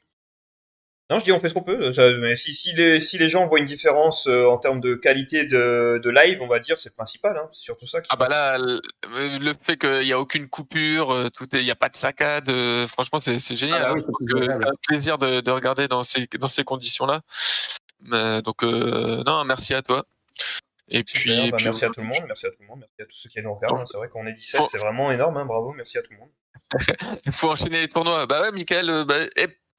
Non, je dis on fait ce qu'on peut. Mais si les gens voient une différence en termes de qualité de live, on va dire, c'est le principal. Hein. C'est surtout ça qui Ah bah là, le fait qu'il n'y a aucune coupure, il n'y a pas de saccade, franchement, c'est génial. Ah bah Hein. oui, Je c'est pense plus que agréable. c'est un plaisir de regarder dans ces conditions-là. Donc, non, merci à toi. Et Super, puis merci à tout le monde, merci à tout le monde, merci à tous ceux qui nous regardent. Hein. C'est vrai qu'on est 17, c'est vraiment énorme, hein. Bravo, merci à tout le monde. il faut enchaîner les tournois. Bah ouais, Michael,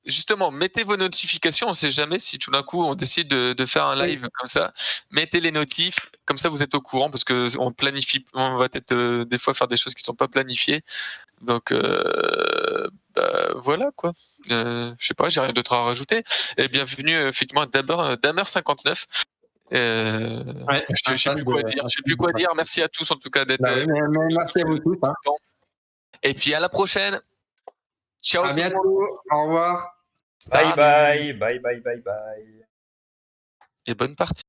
justement, mettez vos notifications. On sait jamais si tout d'un coup on décide de faire un live comme ça. Mettez les notifs, comme ça vous êtes au courant parce que on planifie, on va peut-être des fois faire des choses qui sont pas planifiées. Donc voilà quoi. Je sais pas, j'ai rien d'autre à rajouter. Et bienvenue effectivement à Damer59. Je sais plus quoi dire. Je sais plus quoi dire. Merci à tous en tout cas d'être. Merci à vous tous. Hein. Et puis à la prochaine. Ciao. À bientôt. Au revoir. Bye bye, bye bye, bye bye. Et bonne partie.